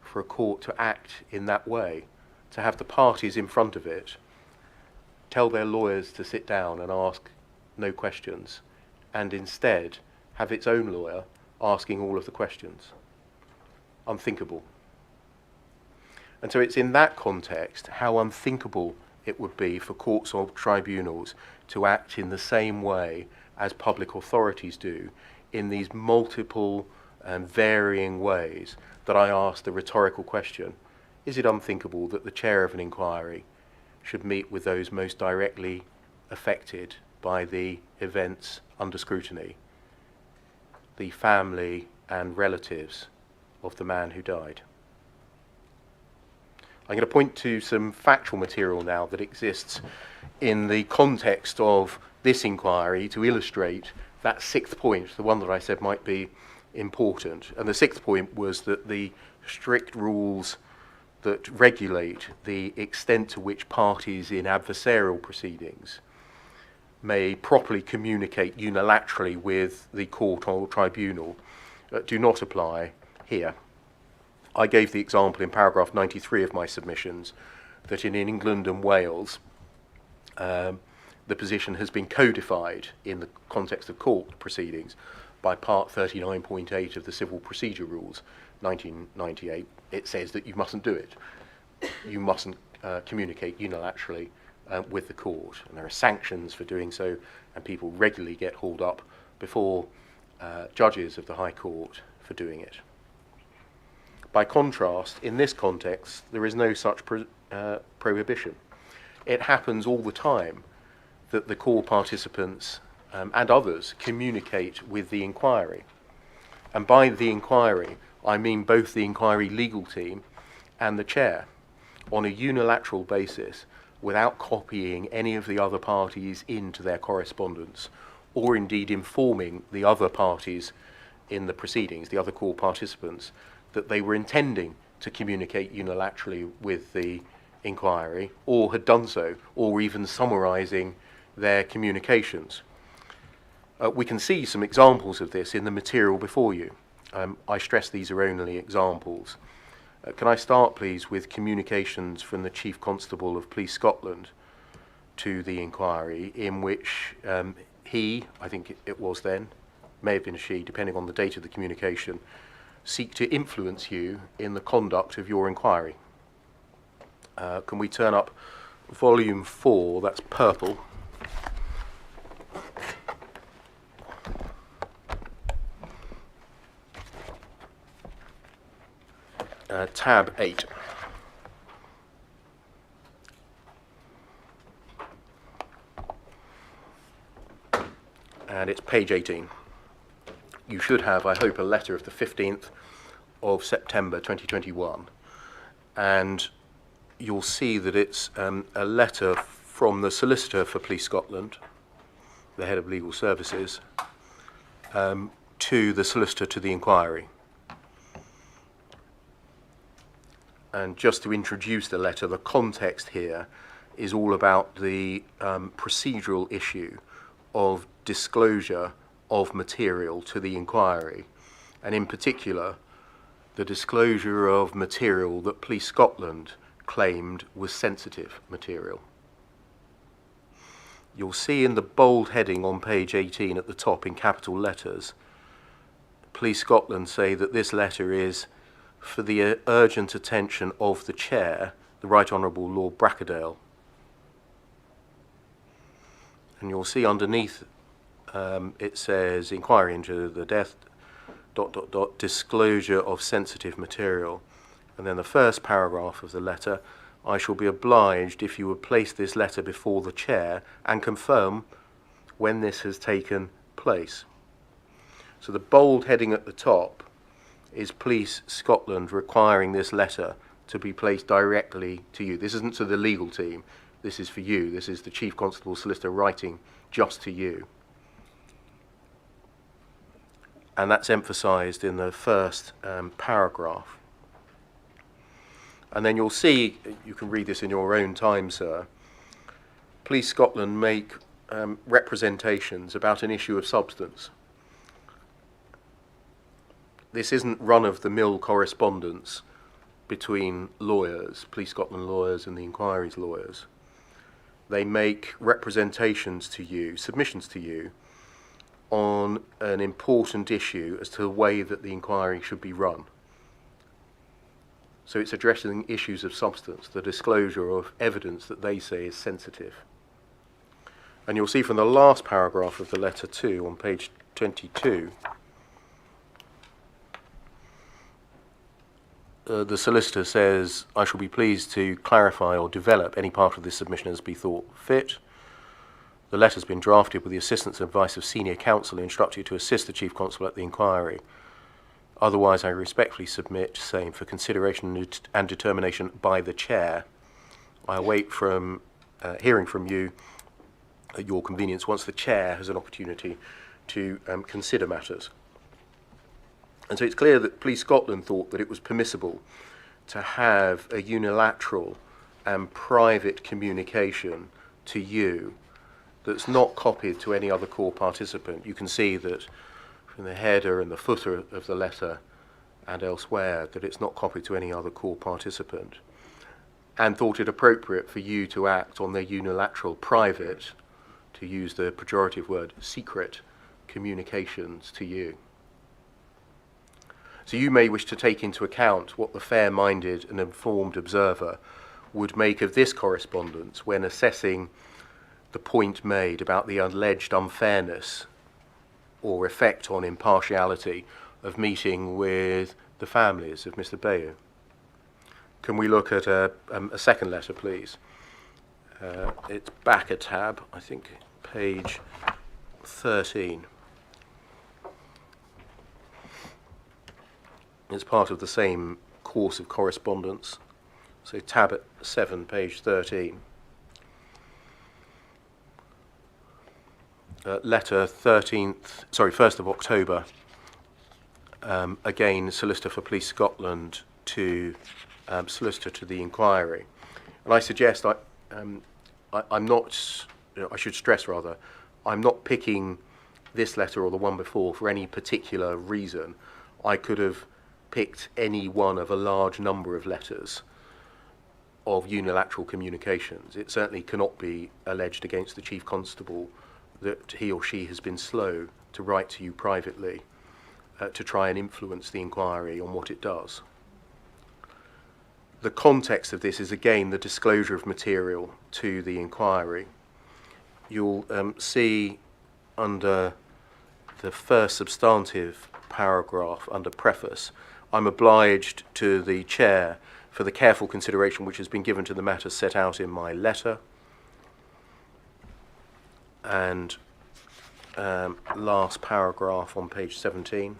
for a court to act in that way, to have the parties in front of it tell their lawyers to sit down and ask no questions, and instead have its own lawyer asking all of the questions. Unthinkable. And so it's in that context how unthinkable it would be for courts or tribunals to act in the same way as public authorities do in these multiple and varying ways that I asked the rhetorical question, is it unthinkable that the chair of an inquiry should meet with those most directly affected by the events under scrutiny, the family and relatives of the man who died? I'm going to point to some factual material now that exists in the context of this inquiry to illustrate that sixth point, the one that I said might be important. And the sixth point was that the strict rules that regulate the extent to which parties in adversarial proceedings may properly communicate unilaterally with the court or tribunal do not apply here. I gave the example in paragraph 93 of my submissions that in England and Wales the position has been codified in the context of court proceedings by part 39.8 of the Civil Procedure Rules, 1998. It says that you mustn't do it. You mustn't communicate unilaterally with the court. And there are sanctions for doing so, and people regularly get hauled up before judges of the High Court for doing it. By contrast, in this context, there is no such prohibition. It happens all the time that the core participants and others communicate with the inquiry. And by the inquiry, I mean both the inquiry legal team and the chair, on a unilateral basis, without copying any of the other parties into their correspondence, or indeed informing the other parties in the proceedings, the other core participants, that they were intending to communicate unilaterally with the inquiry, or had done so, or even summarising their communications. We can see some examples of this in the material before you. I stress these are only examples. Can I start, please, with communications from the Chief Constable of Police Scotland to the inquiry, in which he, I think it was then, may have been she, depending on the date of the communication, seek to influence you in the conduct of your inquiry. Can we turn up volume 4, that's purple. tab 8. And it's page 18. You should have, I hope, a letter of the 15th of September 2021. And you'll see that it's a letter from the Solicitor for Police Scotland, the Head of Legal Services, to the Solicitor to the Inquiry. And just to introduce the letter, the context here is all about the procedural issue of disclosure of material to the inquiry, and in particular, the disclosure of material that Police Scotland claimed was sensitive material. You'll see in the bold heading on page 18 at the top in capital letters, Police Scotland say that this letter is for the urgent attention of the Chair, the Right Honourable Lord Brackadale. And you'll see underneath it says inquiry into the death, ... disclosure of sensitive material. And then the first paragraph of the letter, I shall be obliged if you would place this letter before the Chair and confirm when this has taken place. So the bold heading at the top is Police Scotland requiring this letter to be placed directly to you. This isn't to the legal team, this is for you. This is the Chief Constable Solicitor writing just to you. And that's emphasised in the first paragraph. And then you'll see, you can read this in your own time, sir, Police Scotland make representations about an issue of substance. This isn't run-of-the-mill correspondence between lawyers, Police Scotland lawyers and the inquiry's lawyers. They make representations to you, submissions to you, on an important issue as to the way that the inquiry should be run. So it's addressing issues of substance, the disclosure of evidence that they say is sensitive. And you'll see from the last paragraph of the letter too, on page 22, the solicitor says, I shall be pleased to clarify or develop any part of this submission as be thought fit. The letter has been drafted with the assistance and advice of senior counsel who instruct you to assist the Chief Constable at the inquiry. Otherwise, I respectfully submit, saying, for consideration and determination by the Chair. I await from hearing from you at your convenience once the Chair has an opportunity to consider matters. And so it's clear that Police Scotland thought that it was permissible to have a unilateral and private communication to you that's not copied to any other core participant. You can see that from the header and the footer of the letter and elsewhere that it's not copied to any other core participant, and thought it appropriate for you to act on their unilateral private, to use the pejorative word, secret communications to you. So you may wish to take into account what the fair-minded and informed observer would make of this correspondence when assessing the point made about the alleged unfairness or effect on impartiality of meeting with the families of Mr. Bayoh. Can we look at a second letter, please? It's back a tab, I think, page 13. It's part of the same course of correspondence. So tab 7, page 13. Letter 1st of October. Again, Solicitor for Police Scotland to Solicitor to the Inquiry. And I suggest I'm not, I should stress rather, I'm not picking this letter or the one before for any particular reason. I could have picked any one of a large number of letters of unilateral communications. It certainly cannot be alleged against the Chief Constable that he or she has been slow to write to you privately to try and influence the inquiry on what it does. The context of this is again the disclosure of material to the inquiry. You'll see under the first substantive paragraph under preface, I'm obliged to the Chair for the careful consideration which has been given to the matters set out in my letter. And last paragraph on page 17.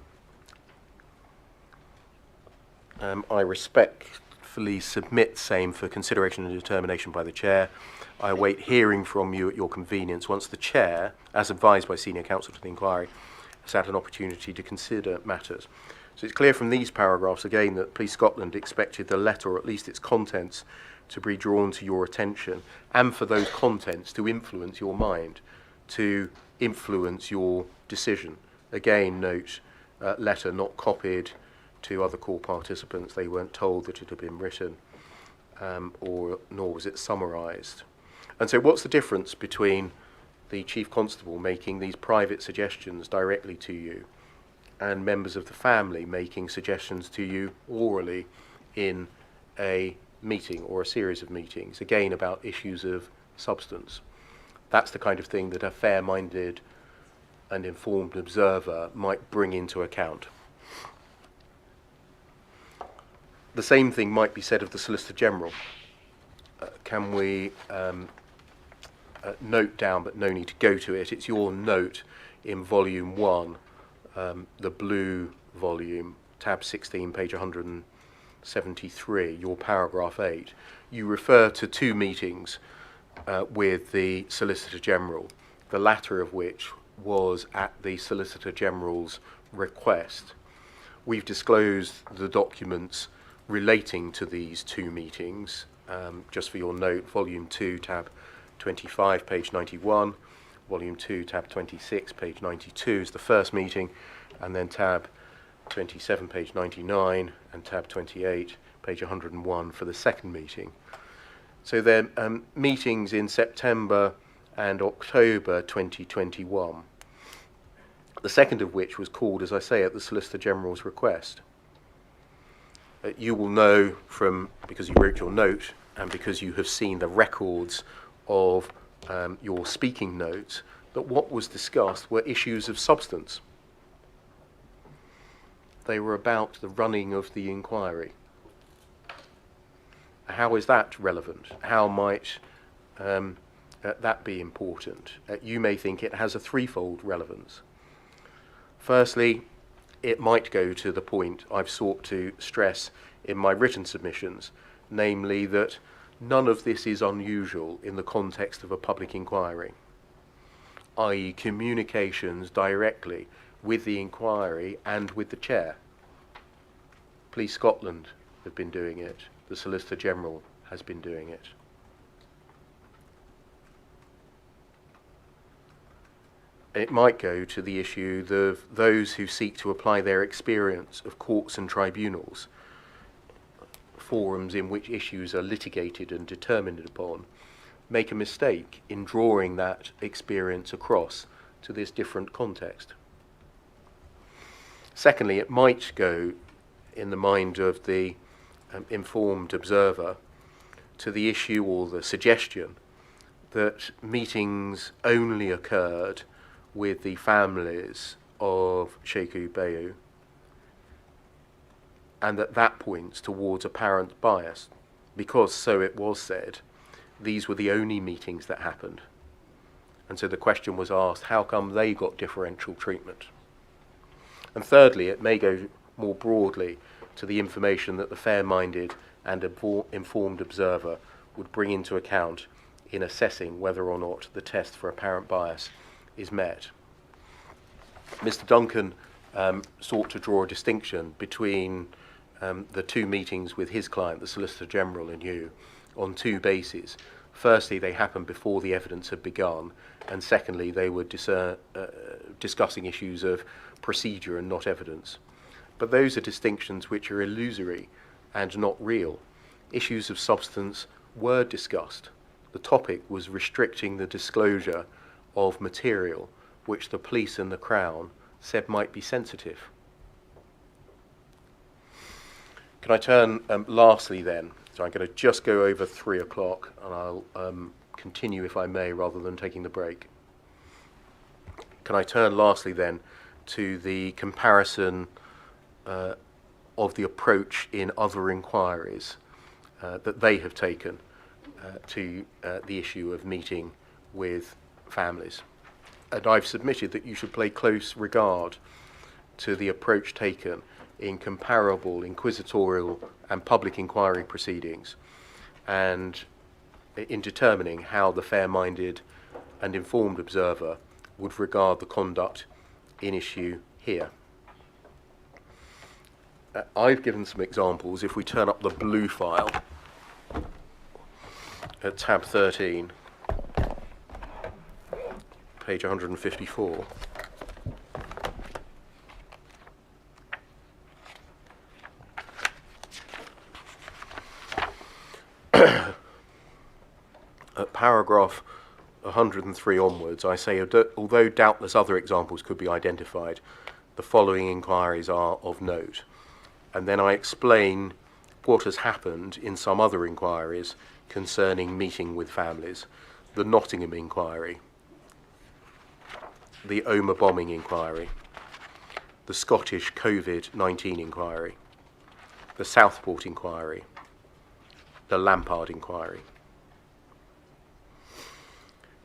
I respectfully submit same for consideration and determination by the Chair. I await hearing from you at your convenience once the Chair, as advised by Senior Counsel to the inquiry, has had an opportunity to consider matters. So it's clear from these paragraphs again that Police Scotland expected the letter, or at least its contents, to be drawn to your attention, and for those contents to influence your mind, to influence your decision. Again, note, letter not copied to other court participants. They weren't told that it had been written, nor was it summarised. And so what's the difference between the Chief Constable making these private suggestions directly to you and members of the family making suggestions to you orally in a meeting or a series of meetings, again about issues of substance? That's the kind of thing that a fair-minded and informed observer might bring into account. The same thing might be said of the Solicitor General. Can we note down, but no need to go to it? It's your note in volume 1, the blue volume, tab 16, page 173, your paragraph 8. You refer to 2 meetings with the Solicitor General, the latter of which was at the Solicitor General's request. We've disclosed the documents relating to these 2 meetings, just for your note, volume 2, tab 25, page 91, volume 2, tab 26, page 92 is the first meeting, and then tab 27, page 99, and tab 28, page 101 for the second meeting. So they're meetings in September and October 2021, the second of which was called, as I say, at the Solicitor General's request. You will know from, because you wrote your note and because you have seen the records of your speaking notes, that what was discussed were issues of substance. They were about the running of the inquiry. How is that relevant? How might that be important? You may think it has a threefold relevance. Firstly, it might go to the point I've sought to stress in my written submissions, namely that none of this is unusual in the context of a public inquiry, i.e. communications directly with the inquiry and with the Chair. Police Scotland have been doing it. The Solicitor General has been doing it. It might go to the issue of those who seek to apply their experience of courts and tribunals, forums in which issues are litigated and determined upon, make a mistake in drawing that experience across to this different context. Secondly, it might go in the mind of the informed observer to the issue or the suggestion that meetings only occurred with the families of Sheku Bayoh, and that points towards apparent bias, because, so it was said, these were the only meetings that happened. And so the question was asked, how come they got differential treatment? And thirdly, it may go more broadly to the information that the fair-minded and informed observer would bring into account in assessing whether or not the test for apparent bias is met. Mr. Duncan sought to draw a distinction between the 2 meetings with his client, the Solicitor General, and you, on 2 bases. Firstly, they happened before the evidence had begun, and secondly, they were discussing issues of procedure and not evidence. But those are distinctions which are illusory and not real. Issues of substance were discussed. The topic was restricting the disclosure of material which the police and the Crown said might be sensitive. Can I turn lastly then, so I'm going to just go over 3 o'clock and I'll continue if I may rather than taking the break. Can I turn lastly then to the comparison of the approach in other inquiries that they have taken to the issue of meeting with families. And I've submitted that you should pay close regard to the approach taken in comparable inquisitorial and public inquiry proceedings, and in determining how the fair-minded and informed observer would regard the conduct in issue here. I've given some examples. If we turn up the blue file at tab 13, page 154. At paragraph 103 onwards, I say, although doubtless other examples could be identified, the following inquiries are of note. And then I explain what has happened in some other inquiries concerning meeting with families: the Nottingham inquiry, the Omagh bombing inquiry, the Scottish COVID-19 inquiry, the Southport inquiry, the Lampard inquiry.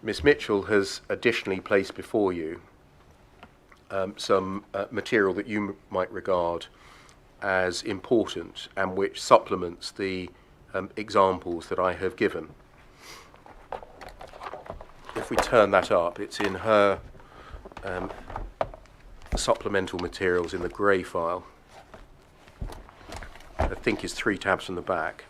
Miss Mitchell has additionally placed before you some material that you might regard as important and which supplements the examples that I have given. If we turn that up, it's in her supplemental materials in the grey file. I think it's 3 tabs from the back.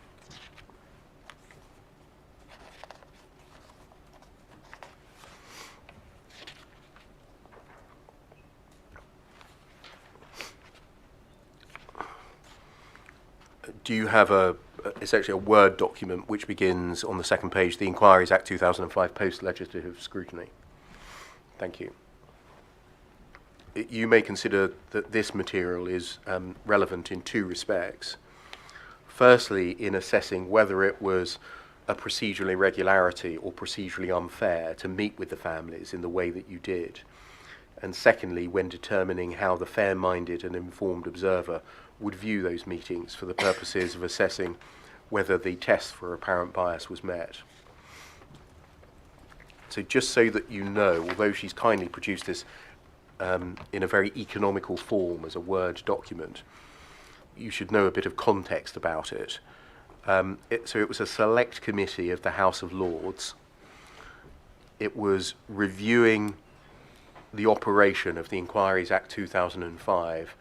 Do you have essentially a Word document which begins on the second page, the Inquiries Act 2005 post-legislative scrutiny? Thank you. You may consider that this material is relevant in 2 respects. Firstly, in assessing whether it was a procedural irregularity or procedurally unfair to meet with the families in the way that you did. And secondly, when determining how the fair-minded and informed observer would view those meetings for the purposes of assessing whether the test for apparent bias was met. So just so that you know, although she's kindly produced this in a very economical form as a Word document, you should know a bit of context about it. So it was a select committee of the House of Lords. It was reviewing the operation of the Inquiries Act 2005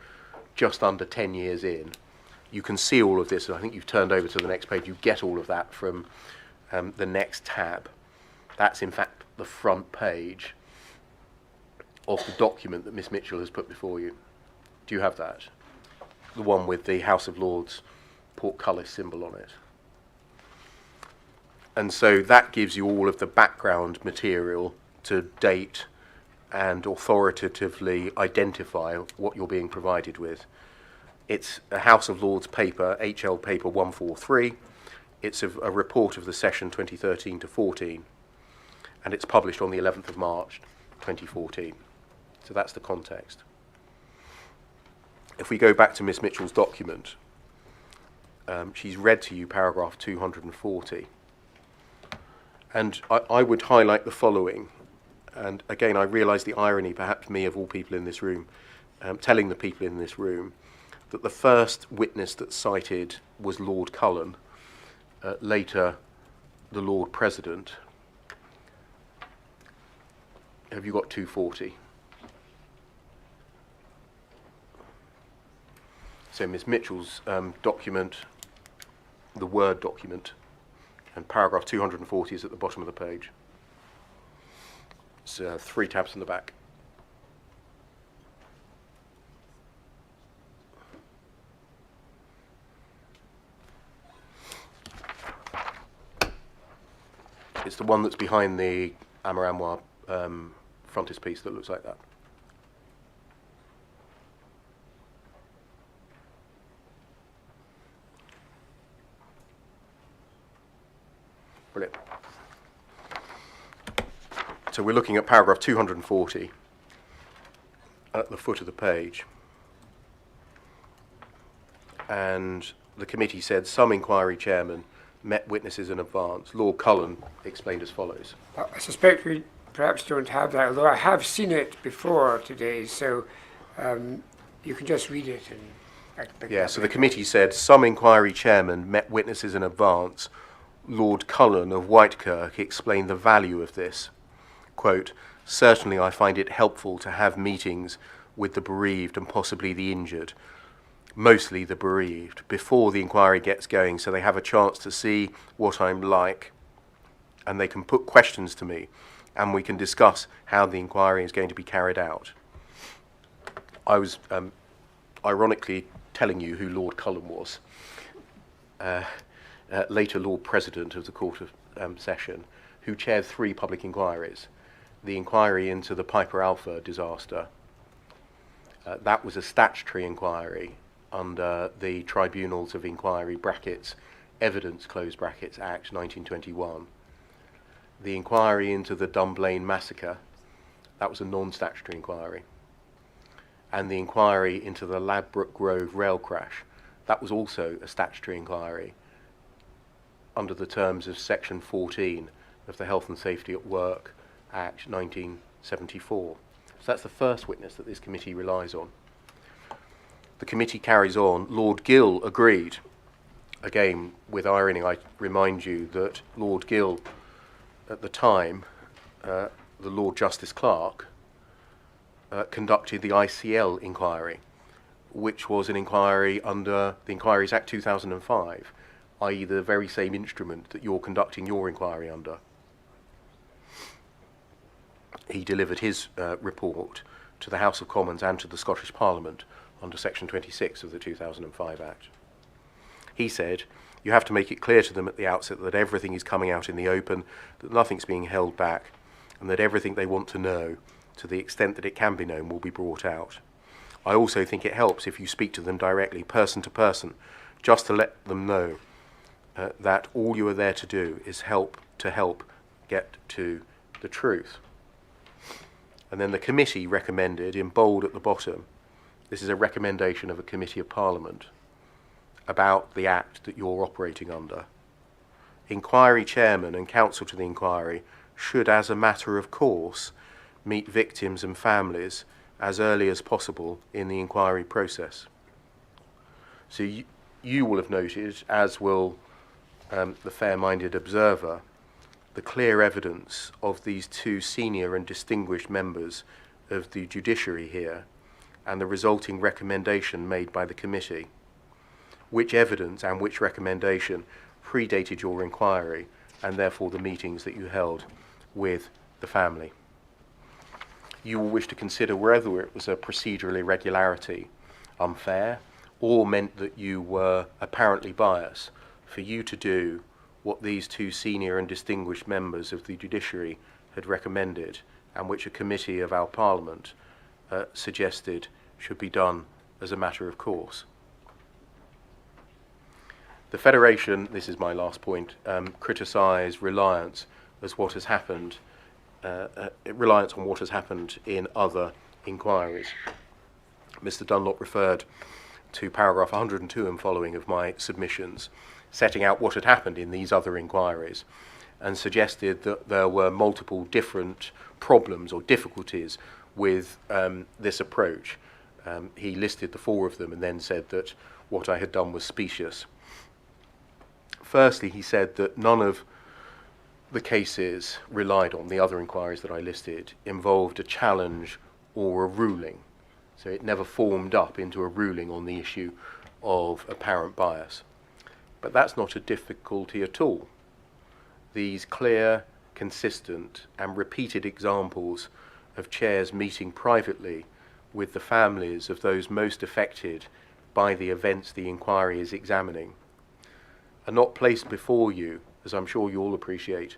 just under 10 years in. You can see all of this, and I think you've turned over to the next page. You get all of that from the next tab. That's in fact the front page of the document that Miss Mitchell has put before you. Do you have that? The one with the House of Lords portcullis symbol on it. And so that gives you all of the background material to date and authoritatively identify what you're being provided with. It's a House of Lords paper, HL paper 143. It's a report of the session 2013 to 14, and it's published on the 11th of March 2014. So that's the context. If we go back to Miss Mitchell's document, she's read to you paragraph 240. And I would highlight the following. And again, I realise the irony, perhaps me of all people in this room, telling the people in this room that the first witness that's cited was Lord Cullen, later the Lord President. Have you got 240? So Miss Mitchell's document, the Word document, and paragraph 240 is at the bottom of the page. It's 3 tabs in the back. It's the one that's behind the Amaranwa frontispiece that looks like that. Brilliant. So we're looking at paragraph 240 at the foot of the page. and the committee said some inquiry chairman met witnesses in advance. Lord Cullen explained as follows. I suspect we perhaps don't have that, although I have seen it before today, so you can just read it. And I can pick it Yeah, up so the later. committee said some inquiry chairman met witnesses in advance. Lord Cullen of Whitekirk explained the value of this. Quote, certainly I find it helpful to have meetings with the bereaved and possibly the injured, mostly the bereaved, before the inquiry gets going, so they have a chance to see what I'm like and they can put questions to me and we can discuss how the inquiry is going to be carried out. I was ironically telling you who Lord Cullen was, later Lord President of the Court of Session, who chaired 3 public inquiries. The inquiry into the Piper Alpha disaster, that was a statutory inquiry under the Tribunals of Inquiry (brackets Evidence close brackets) Act 1921. The inquiry into the Dunblane massacre, that was a non-statutory inquiry. And the inquiry into the Ladbroke Grove rail crash, that was also a statutory inquiry under the terms of Section 14 of the Health and Safety at Work Act 1974. So that's the first witness that this committee relies on. The committee carries on. Lord Gill agreed. Again, with irony, I remind you that Lord Gill, at the time, the Lord Justice Clerk, conducted the ICL inquiry, which was an inquiry under the Inquiries Act 2005, i.e. the very same instrument that you're conducting your inquiry under. He delivered his report to the House of Commons and to the Scottish Parliament under Section 26 of the 2005 Act. He said, you have to make it clear to them at the outset that everything is coming out in the open, that nothing's being held back, and that everything they want to know, to the extent that it can be known, will be brought out. I also think it helps if you speak to them directly, person to person, just to let them know that all you are there to do is help get to the truth. And then the committee recommended, in bold at the bottom, this is a recommendation of a committee of Parliament about the Act that you're operating under. Inquiry chairman and counsel to the inquiry should, as a matter of course, meet victims and families as early as possible in the inquiry process. So you will have noted, as will the fair-minded observer, the clear evidence of these 2 senior and distinguished members of the judiciary here and the resulting recommendation made by the committee. Which evidence and which recommendation predated your inquiry and therefore the meetings that you held with the family. You will wish to consider whether it was a procedural irregularity, unfair, or meant that you were apparently biased for you to do what these 2 senior and distinguished members of the judiciary had recommended and which a committee of our Parliament suggested should be done as a matter of course. The Federation, this is my last point, criticised reliance as what has happened, reliance on what has happened in other inquiries. Mr. Dunlop referred to paragraph 102 and following of my submissions, setting out what had happened in these other inquiries, and suggested that there were multiple different problems or difficulties with this approach. He listed the 4 of them and then said that what I had done was specious. Firstly, he said that none of the cases relied on, the other inquiries that I listed, involved a challenge or a ruling. So it never formed up into a ruling on the issue of apparent bias. But that's not a difficulty at all. These clear, consistent and repeated examples of chairs meeting privately with the families of those most affected by the events the inquiry is examining are not placed before you, as I'm sure you all appreciate,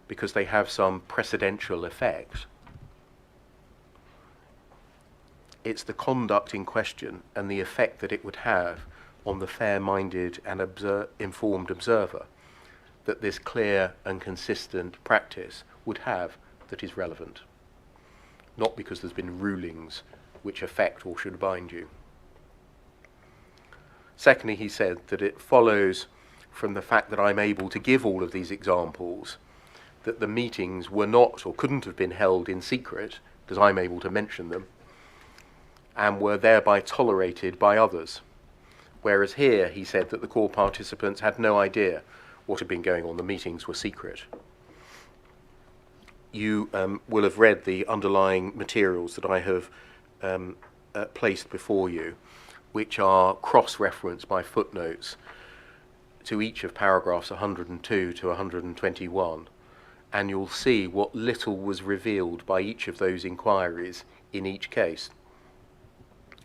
because they have some precedential effect. It's the conduct in question and the effect that it would have on the fair-minded and informed observer that this clear and consistent practice would have that is relevant, not because there's been rulings which affect or should bind you. Secondly, he said that it follows from the fact that I'm able to give all of these examples that the meetings were not or couldn't have been held in secret, because I'm able to mention them, and were thereby tolerated by others. Whereas here, he said that the core participants had no idea what had been going on. The meetings were secret. You will have read the underlying materials that I have placed before you, which are cross-referenced by footnotes to each of paragraphs 102 to 121, and you'll see what little was revealed by each of those inquiries in each case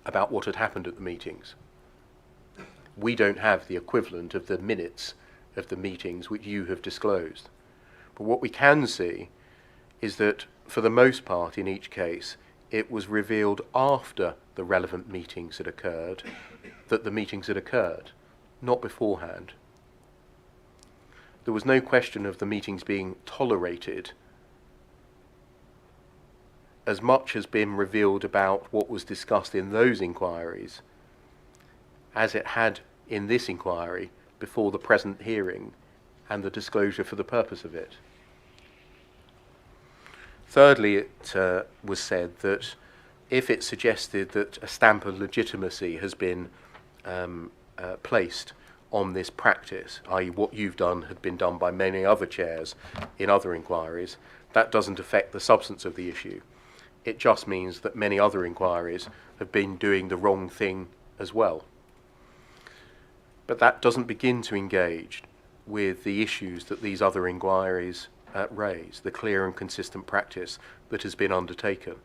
about what had happened at the meetings. We don't have the equivalent of the minutes of the meetings which you have disclosed. But what we can see is that, for the most part in each case, it was revealed after the relevant meetings had occurred that the meetings had occurred, not beforehand. There was no question of the meetings being tolerated. As much has been revealed about what was discussed in those inquiries as it had in this inquiry before the present hearing and the disclosure for the purpose of it. Thirdly, it was said that if it suggested that a stamp of legitimacy has been placed on this practice, i.e. what you've done had been done by many other chairs in other inquiries, that doesn't affect the substance of the issue. It just means that many other inquiries have been doing the wrong thing as well. But that doesn't begin to engage with the issues that these other inquiries raise, the clear and consistent practice that has been undertaken.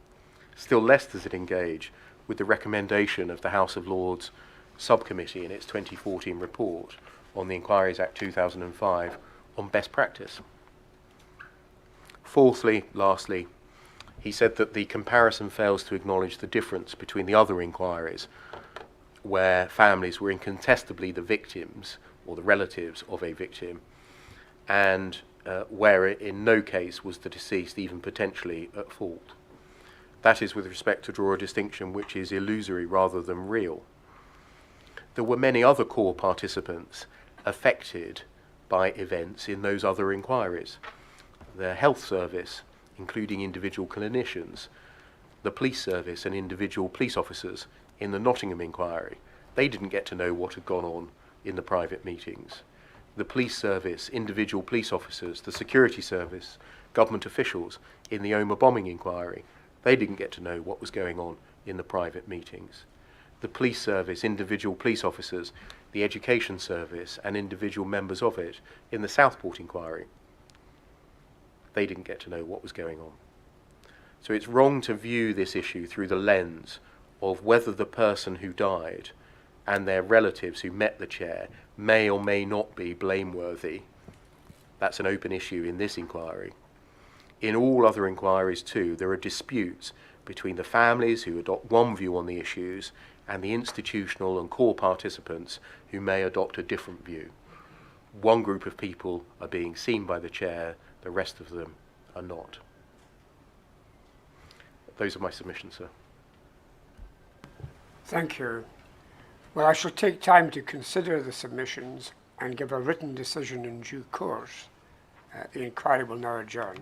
Still less does it engage with the recommendation of the House of Lords Subcommittee in its 2014 report on the Inquiries Act 2005 on best practice. Fourthly, lastly, he said that the comparison fails to acknowledge the difference between the other inquiries where families were incontestably the victims or the relatives of a victim, and where in no case was the deceased even potentially at fault. That is with respect to draw a distinction which is illusory rather than real. There were many other core participants affected by events in those other inquiries. The health service, including individual clinicians, the police service and individual police officers in the Nottingham inquiry, they didn't get to know what had gone on in the private meetings. The police service, individual police officers, the security service, government officials in the Omagh bombing inquiry, they didn't get to know what was going on in the private meetings. The police service, individual police officers, the education service and individual members of it in the Southport inquiry, they didn't get to know what was going on. So it's wrong to view this issue through the lens of whether the person who died and their relatives who met the chair may or may not be blameworthy. That's an open issue in this inquiry. In all other inquiries too, there are disputes between the families who adopt one view on the issues and the institutional and core participants who may adopt a different view. One group of people are being seen by the chair, the rest of them are not. Those are my submissions, sir. Thank you. Well, I shall take time to consider the submissions and give a written decision in due course. The inquiry will now adjourn.